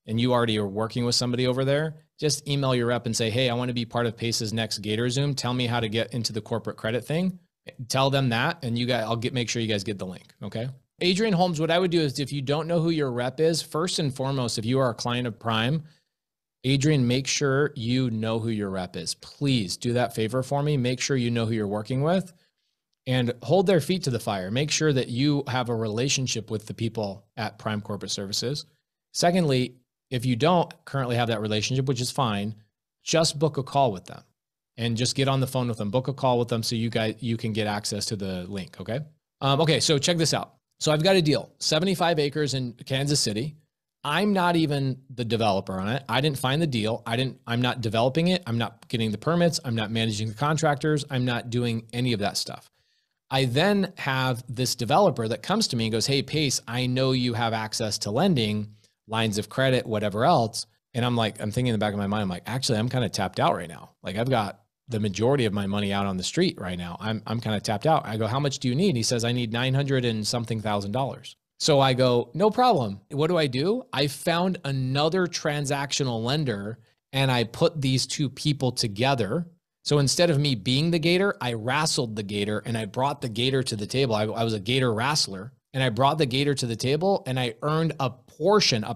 and you already are working with somebody over there, just email your rep and say, hey, I want to be part of Pace's next Gator Zoom. Tell me how to get into the corporate credit thing. Tell them that, and make sure you guys get the link, okay? Adrian Holmes, what I would do is if you don't know who your rep is, first and foremost, if you are a client of Prime, Adrian, make sure you know who your rep is. Please do that favor for me. Make sure you know who you're working with and hold their feet to the fire. Make sure that you have a relationship with the people at Prime Corporate Services. Secondly, if you don't currently have that relationship, which is fine, just book a call with them and just get on the phone with them, book a call with them so you can get access to the link, okay? Okay, so check this out. So I've got a deal, 75 acres in Kansas City. I'm not even the developer on it. I didn't find the deal. I'm not developing it. I'm not getting the permits. I'm not managing the contractors. I'm not doing any of that stuff. I then have this developer that comes to me and goes, hey, Pace, I know you have access to lending, lines of credit, whatever else. And I'm thinking in the back of my mind, I'm like, actually, I'm kind of tapped out right now. Like I've got the majority of my money out on the street right now. I'm kind of tapped out. I go, how much do you need? He says, I need $900 and something thousand. So I go, no problem. What do? I found another transactional lender and I put these two people together. So instead of me being the Gator, I wrestled the Gator and I brought the Gator to the table. I was a Gator wrestler and I brought the Gator to the table and I earned a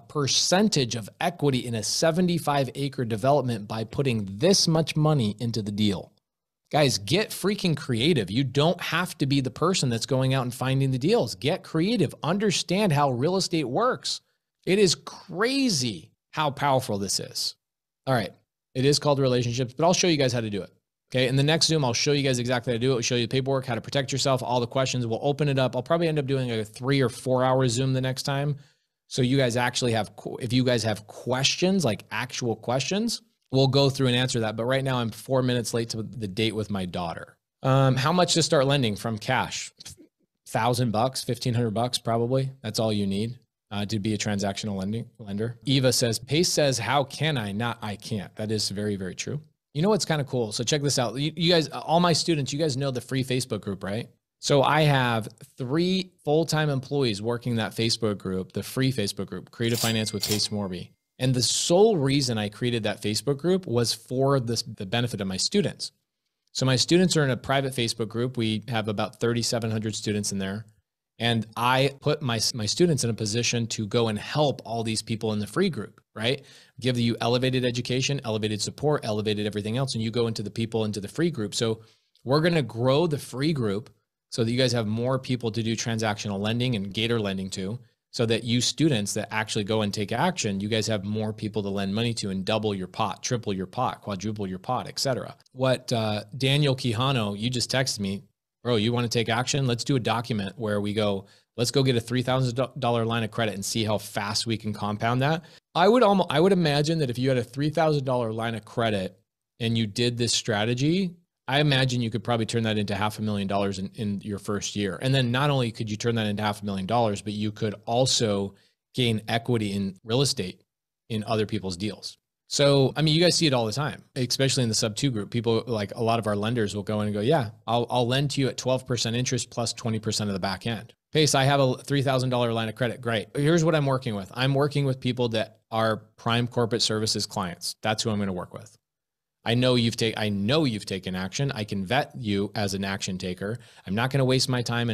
percentage of equity in a 75-acre development by putting this much money into the deal. Guys, get freaking creative. You don't have to be the person that's going out and finding the deals. Get creative. Understand how real estate works. It is crazy how powerful this is. All right. It is called relationships, but I'll show you guys how to do it. Okay. In the next Zoom, I'll show you guys exactly how to do it. We'll show you the paperwork, how to protect yourself, all the questions. We'll open it up. I'll probably end up doing a 3 or 4 hour Zoom the next time. So you guys actually if you guys have questions, like actual questions, we'll go through and answer that. But right now I'm 4 minutes late to the date with my daughter. How much to start lending from cash? $1,000, $1,500 probably. That's all you need to be a transactional lender. Eva says, Pace says, how can I? Not I can't. That is very, very true. You know what's kind of cool? So check this out. You guys, all my students, you guys know the free Facebook group, right? So I have 3 full-time employees working that Facebook group, the free Facebook group, Creative Finance with Pace Morby. And the sole reason I created that Facebook group was for the benefit of my students. So my students are in a private Facebook group. We have about 3,700 students in there. And I put my students in a position to go and help all these people in the free group, right? Give you elevated education, elevated support, elevated everything else. And you go into the free group. So we're going to grow the free group so that you guys have more people to do transactional lending and Gator lending to, so that you students that actually go and take action, you guys have more people to lend money to and double your pot, triple your pot, quadruple your pot, etc. What Daniel Quijano, you just texted me, bro, you want to take action? Let's do a document where we go, let's go get a $3,000 line of credit and see how fast we can compound that. I would imagine that if you had a $3,000 line of credit and you did this strategy, I imagine you could probably turn that into $500,000 in your first year. And then not only could you turn that into $500,000, but you could also gain equity in real estate in other people's deals. So, I mean, you guys see it all the time, especially in the SubTo group. People, like a lot of our lenders will go in and go, yeah, I'll lend to you at 12% interest plus 20% of the back end. Pace, I have a $3,000 line of credit. Great. Here's what I'm working with. I'm working with people that are prime corporate services clients. That's who I'm going to work with. I know you've taken action. I can vet you as an action taker. I'm not going to waste my time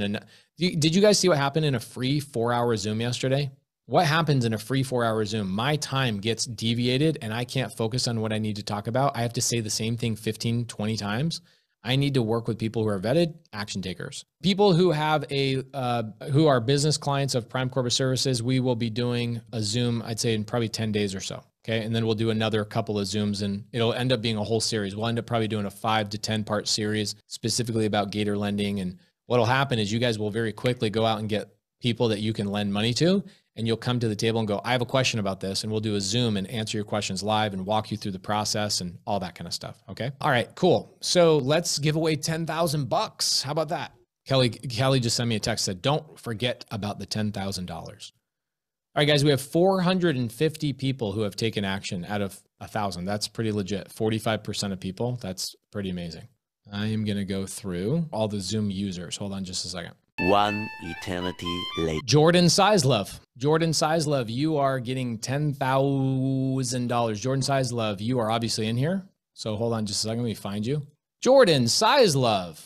did you guys see what happened in a free 4-hour Zoom yesterday? What happens in a free 4-hour Zoom? My time gets deviated and I can't focus on what I need to talk about. I have to say the same thing 15, 20 times. I need to work with people who are vetted action takers. People who have who are business clients of Prime Corporate Services, we will be doing a Zoom, I'd say in probably 10 days or so. Okay. And then we'll do another couple of Zooms and it'll end up being a whole series. We'll end up probably doing a 5 to 10 part series specifically about Gator lending. And what'll happen is you guys will very quickly go out and get people that you can lend money to, and you'll come to the table and go, I have a question about this. And we'll do a Zoom and answer your questions live and walk you through the process and all that kind of stuff. Okay. All right, cool. So let's give away $10,000. How about that? Kelly just sent me a text, said, don't forget about the $10,000. All right, guys, we have 450 people who have taken action out of 1,000. That's pretty legit. 45% of people. That's pretty amazing. I am going to go through all the Zoom users. Hold on just a second. One eternity later. Jordan Sizelove. Jordan Sizelove, you are getting $10,000. Jordan Sizelove, you are obviously in here. So hold on just a second. Let me find you. Jordan Sizelove,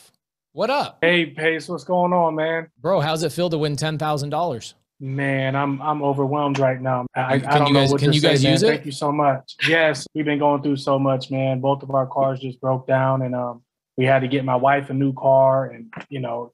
what up? Hey, Pace, what's going on, man? Bro, how's it feel to win $10,000? Man, I'm overwhelmed right now. I Can don't know what you to guys say, use man. it? Thank you so much. Yes, we've been going through so much, man. Both of our cars just broke down, and we had to get my wife a new car, and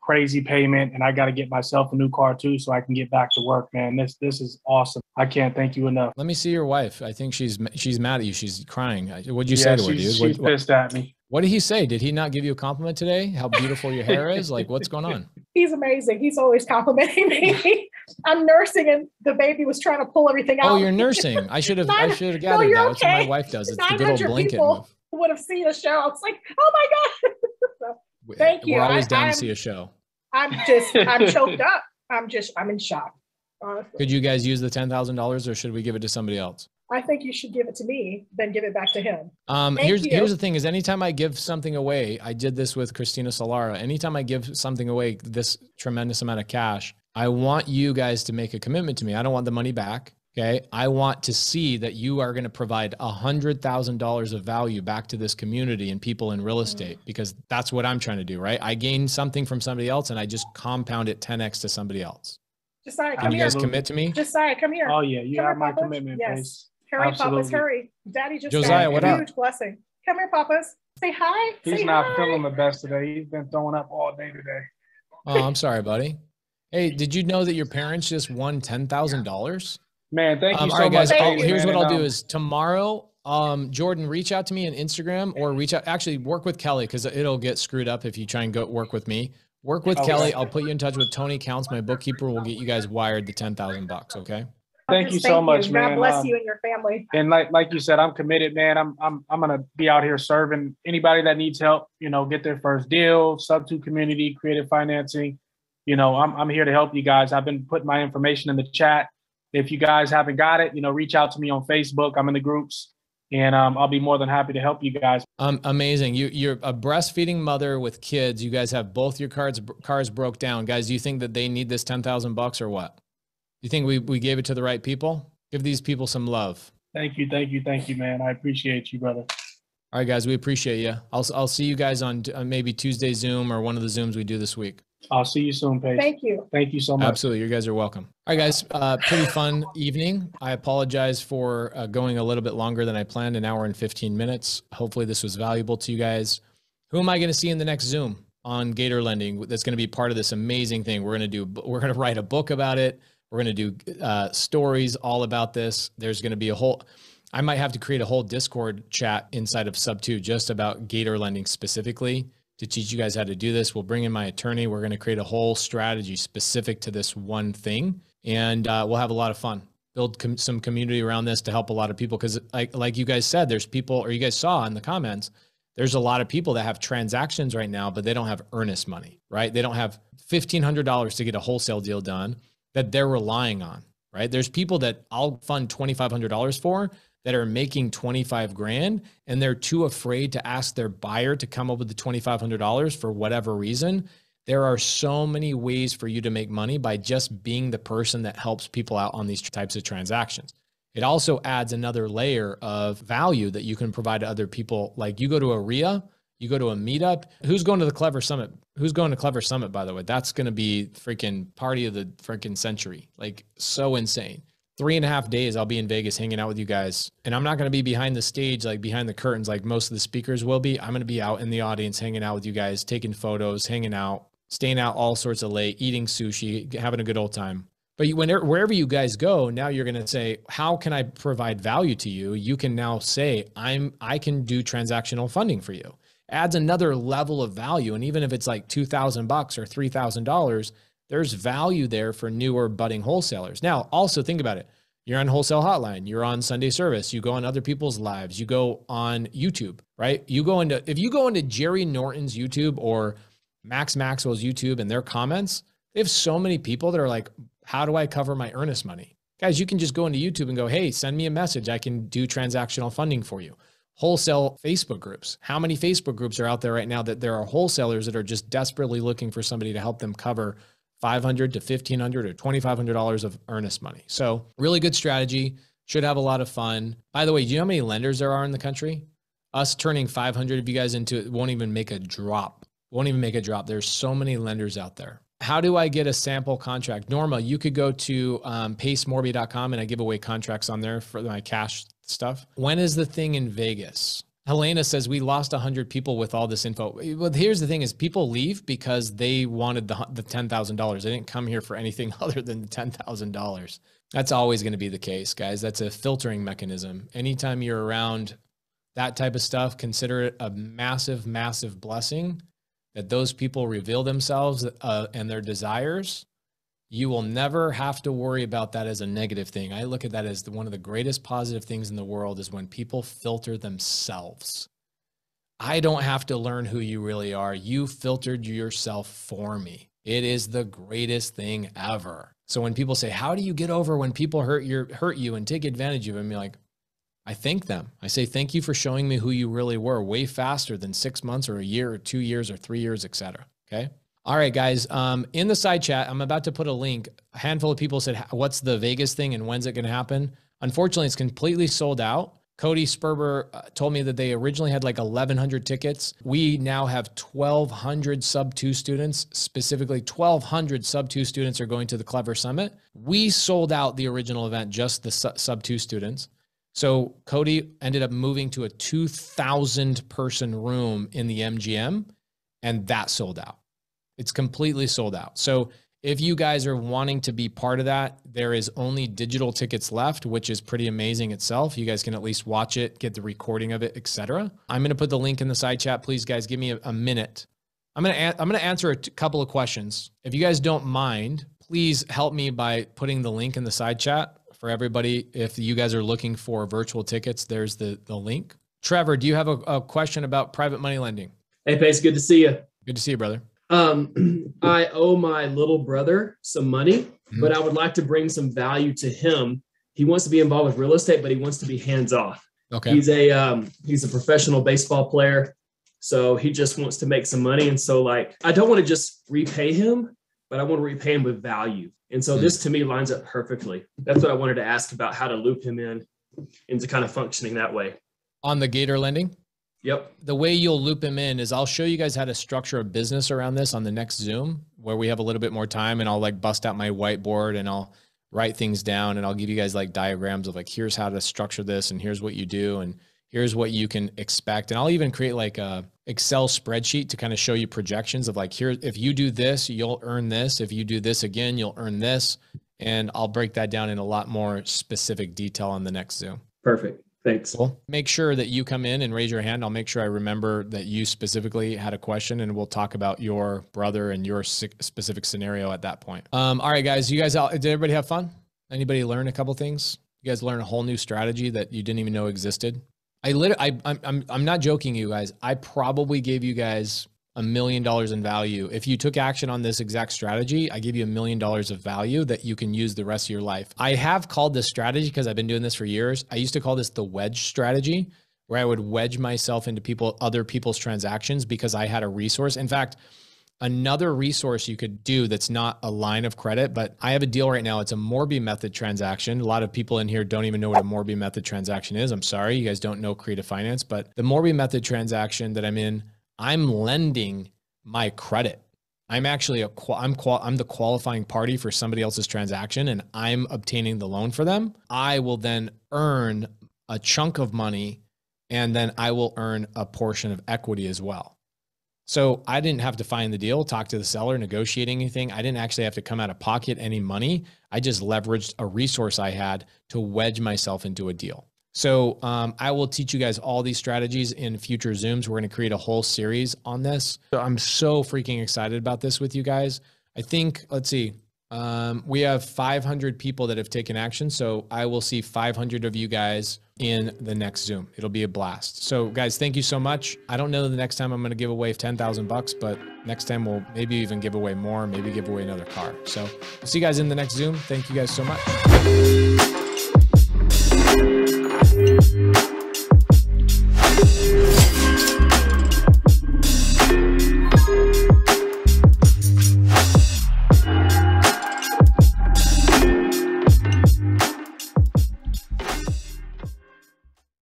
crazy payment, and I got to get myself a new car too, so I can get back to work, man. This is awesome. I can't thank you enough. Let me see your wife. I think she's mad at you. She's crying. What'd you say to her, dude? She's pissed at me. What did he say? Did he not give you a compliment today? How beautiful your hair is? Like, what's going on? He's amazing. He's always complimenting me. I'm nursing and the baby was trying to pull everything out. Oh, you're nursing. I should have gathered that. Okay. That's what my wife does. It's the good old blanket move. Would have seen a show. It's like, oh my God. So, thank you. We're always down to see a show. I'm choked up. I'm in shock, honestly. Could you guys use the $10,000 or should we give it to somebody else? I think you should give it to me, then give it back to him. Here's the thing is anytime I give something away, I did this with Christina Solara. Anytime I give something away, this tremendous amount of cash, I want you guys to make a commitment to me. I don't want the money back. Okay. I want to see that you are going to provide $100,000 of value back to this community and people in real estate, because that's what I'm trying to do, right? I gain something from somebody else and I just compound it 10x to somebody else. Josiah, Can you guys commit to me? Josiah, come here. Oh yeah, you have my commitment, yes. Pace. Hurry, Absolutely. Papas, hurry. Daddy just Josiah, what up? Huge blessing. Come here, Papas. Say hi. He's Say not hi. feeling the best today. He's been throwing up all day today. Oh, I'm sorry, buddy. Hey, did you know that your parents just won $10,000? Man, thank you so all right, guys. much. Here's what I'll do is tomorrow, Jordan, reach out to me on Instagram or actually work with Kelly, because it'll get screwed up if you try and go work with me. Work with Kelly. I'll put you in touch with Tony Counts, my bookkeeper. We'll get you guys wired the $10,000. Okay. Thank you so much, man. God bless you and your family. And like you said, I'm committed, man. I'm gonna be out here serving anybody that needs help. Get their first deal, SubTo community, creative financing. I'm here to help you guys. I've been putting my information in the chat. If you guys haven't got it, reach out to me on Facebook. I'm in the groups. And I'll be more than happy to help you guys. Amazing. You're a breastfeeding mother with kids. You guys have both your cars broke down. Guys, do you think that they need this $10,000 or what? You think we gave it to the right people? Give these people some love. Thank you, man. I appreciate you, brother. All right, guys, we appreciate you. I'll see you guys on maybe Tuesday Zoom or one of the Zooms we do this week. I'll see you soon, Pace. Thank you. Thank you so much. Absolutely. You guys are welcome. All right, guys. Pretty fun evening. I apologize for going a little bit longer than I planned, 1 hour and 15 minutes. Hopefully this was valuable to you guys. Who am I going to see in the next Zoom on Gator Lending? That's going to be part of this amazing thing. We're going to write a book about it. We're going to do stories all about this. There's going to be I might have to create a whole Discord chat inside of SubTo just about Gator Lending specifically, to teach you guys how to do this. We'll bring in my attorney. We're going to create a whole strategy specific to this one thing. And we'll have a lot of fun, build some community around this to help a lot of people. Cause like you guys said, there's people, or you guys saw in the comments, there's a lot of people that have transactions right now, but they don't have earnest money, right? They don't have $1,500 to get a wholesale deal done that they're relying on, right? There's people that I'll fund $2,500 for that are making 25 grand and they're too afraid to ask their buyer to come up with the $2,500 for whatever reason. There are so many ways for you to make money by just being the person that helps people out on these types of transactions. It also adds another layer of value that you can provide to other people. Like you go to a RIA, you go to a meetup. Who's going to the Clever Summit? Who's going to Clever Summit, by the way? That's going to be freaking party of the freaking century. Like so insane. 3.5 days, I'll be in Vegas hanging out with you guys. And I'm not going to be behind the stage, like behind the curtains, like most of the speakers will be. I'm going to be out in the audience, hanging out with you guys, taking photos, hanging out, staying out all sorts of late, eating sushi, having a good old time. But wherever you guys go, now you're going to say, how can I provide value to you? You can now say, I can do transactional funding for you. Adds another level of value. And even if it's like $2,000 or $3,000, there's value there for newer budding wholesalers. Now, also think about it. You're on Wholesale Hotline. You're on Sunday Service. You go on other people's lives. You go on YouTube, right? If you go into Jerry Norton's YouTube or Max Maxwell's YouTube and their comments, they have so many people that are like, how do I cover my earnest money? Guys, you can just go into YouTube and go, hey, send me a message. I can do transactional funding for you. Wholesale Facebook groups. How many Facebook groups are out there right now that there are wholesalers that are just desperately looking for somebody to help them cover $500 to $1,500 or $2,500 of earnest money? So really good strategy. Should have a lot of fun. By the way, do you know how many lenders there are in the country? Us turning 500 of you guys into it won't even make a drop. Won't even make a drop. There's so many lenders out there. How do I get a sample contract? Norma, you could go to pacemorby.com and I give away contracts on there for my cash stuff. When is the thing in Vegas? Helena says we lost 100 people with all this info. Well, here's the thing is people leave because they wanted the $10,000. They didn't come here for anything other than the $10,000. That's always going to be the case, guys. That's a filtering mechanism. Anytime you're around that type of stuff, consider it a massive, massive blessing that those people reveal themselves and their desires. You will never have to worry about that as a negative thing. I look at that as one of the greatest positive things in the world is when people filter themselves. I don't have to learn who you really are. You filtered yourself for me. It is the greatest thing ever. So when people say, how do you get over when people hurt you and take advantage of you? I'm like, I thank them. I say, thank you for showing me who you really were way faster than 6 months or a year or 2 years or 3 years, etc. Okay. All right, guys. In the side chat, I'm about to put a link. A handful of people said, what's the Vegas thing and when's it going to happen? Unfortunately, it's completely sold out. Cody Sperber told me that they originally had like 1,100 tickets. We now have 1,200 SubTo students, specifically 1,200 SubTo students are going to the Clever Summit. We sold out the original event, just the SubTo students. So Cody ended up moving to a 2,000 person room in the MGM and that sold out. It's completely sold out. So if you guys are wanting to be part of that, there is only digital tickets left, which is pretty amazing itself. You guys can at least watch it, get the recording of it, etc. I'm going to put the link in the side chat. Please, guys, give me a minute. I'm going to answer a couple of questions. If you guys don't mind, please help me by putting the link in the side chat for everybody. If you guys are looking for virtual tickets, there's the link. Trevor, do you have a question about private money lending? Hey, Pace, good to see you. Good to see you, brother. I owe my little brother some money, but I would like to bring some value to him. He wants to be involved with real estate, but he wants to be hands off. Okay. He's a professional baseball player. So he just wants to make some money. And so like, I don't want to just repay him, but I want to repay him with value. And so this to me lines up perfectly. That's what I wanted to ask about, how to loop him in into kind of functioning that way. On the Gator lending? Yep. The way you'll loop him in is I'll show you guys how to structure a business around this on the next Zoom where we have a little bit more time, and I'll like bust out my whiteboard and I'll write things down and I'll give you guys like diagrams of like, here's how to structure this and here's what you do and here's what you can expect. And I'll even create like a Excel spreadsheet to kind of show you projections of like, here, if you do this, you'll earn this. If you do this again, you'll earn this. And I'll break that down in a lot more specific detail on the next Zoom. Perfect. Thanks. Cool. Make sure that you come in and raise your hand. I'll make sure I remember that you specifically had a question, and we'll talk about your brother and your specific scenario at that point. All right, guys. You guys, did everybody have fun? Anybody learn a couple things? You guys learn a whole new strategy that you didn't even know existed? I'm not joking, you guys. I probably gave you guys $1 million in value. If you took action on this exact strategy, I give you $1 million of value that you can use the rest of your life. I have called this strategy because I've been doing this for years. I used to call this the wedge strategy, where I would wedge myself into other people's transactions because I had a resource. In fact, Another resource you could do that's not a line of credit, but I have a deal right now. It's a Morby Method transaction. A lot of people in here don't even know what a Morby Method transaction is. I'm sorry, you guys don't know creative finance, but the Morby Method transaction that I'm in, I'm lending my credit. I'm actually I'm the qualifying party for somebody else's transaction, and I'm obtaining the loan for them. I will then earn a chunk of money, and then I will earn a portion of equity as well. So I didn't have to find the deal, talk to the seller, negotiate anything. I didn't actually have to come out of pocket any money. I just leveraged a resource I had to wedge myself into a deal. So I will teach you guys all these strategies in future Zooms. We're going to create a whole series on this. So I'm so freaking excited about this with you guys. I think, let's see, we have 500 people that have taken action. So I will see 500 of you guys in the next Zoom. It'll be a blast. So guys, thank you so much. I don't know the next time I'm going to give away $10,000, but next time we'll maybe even give away more, maybe give away another car. So I'll see you guys in the next Zoom. Thank you guys so much.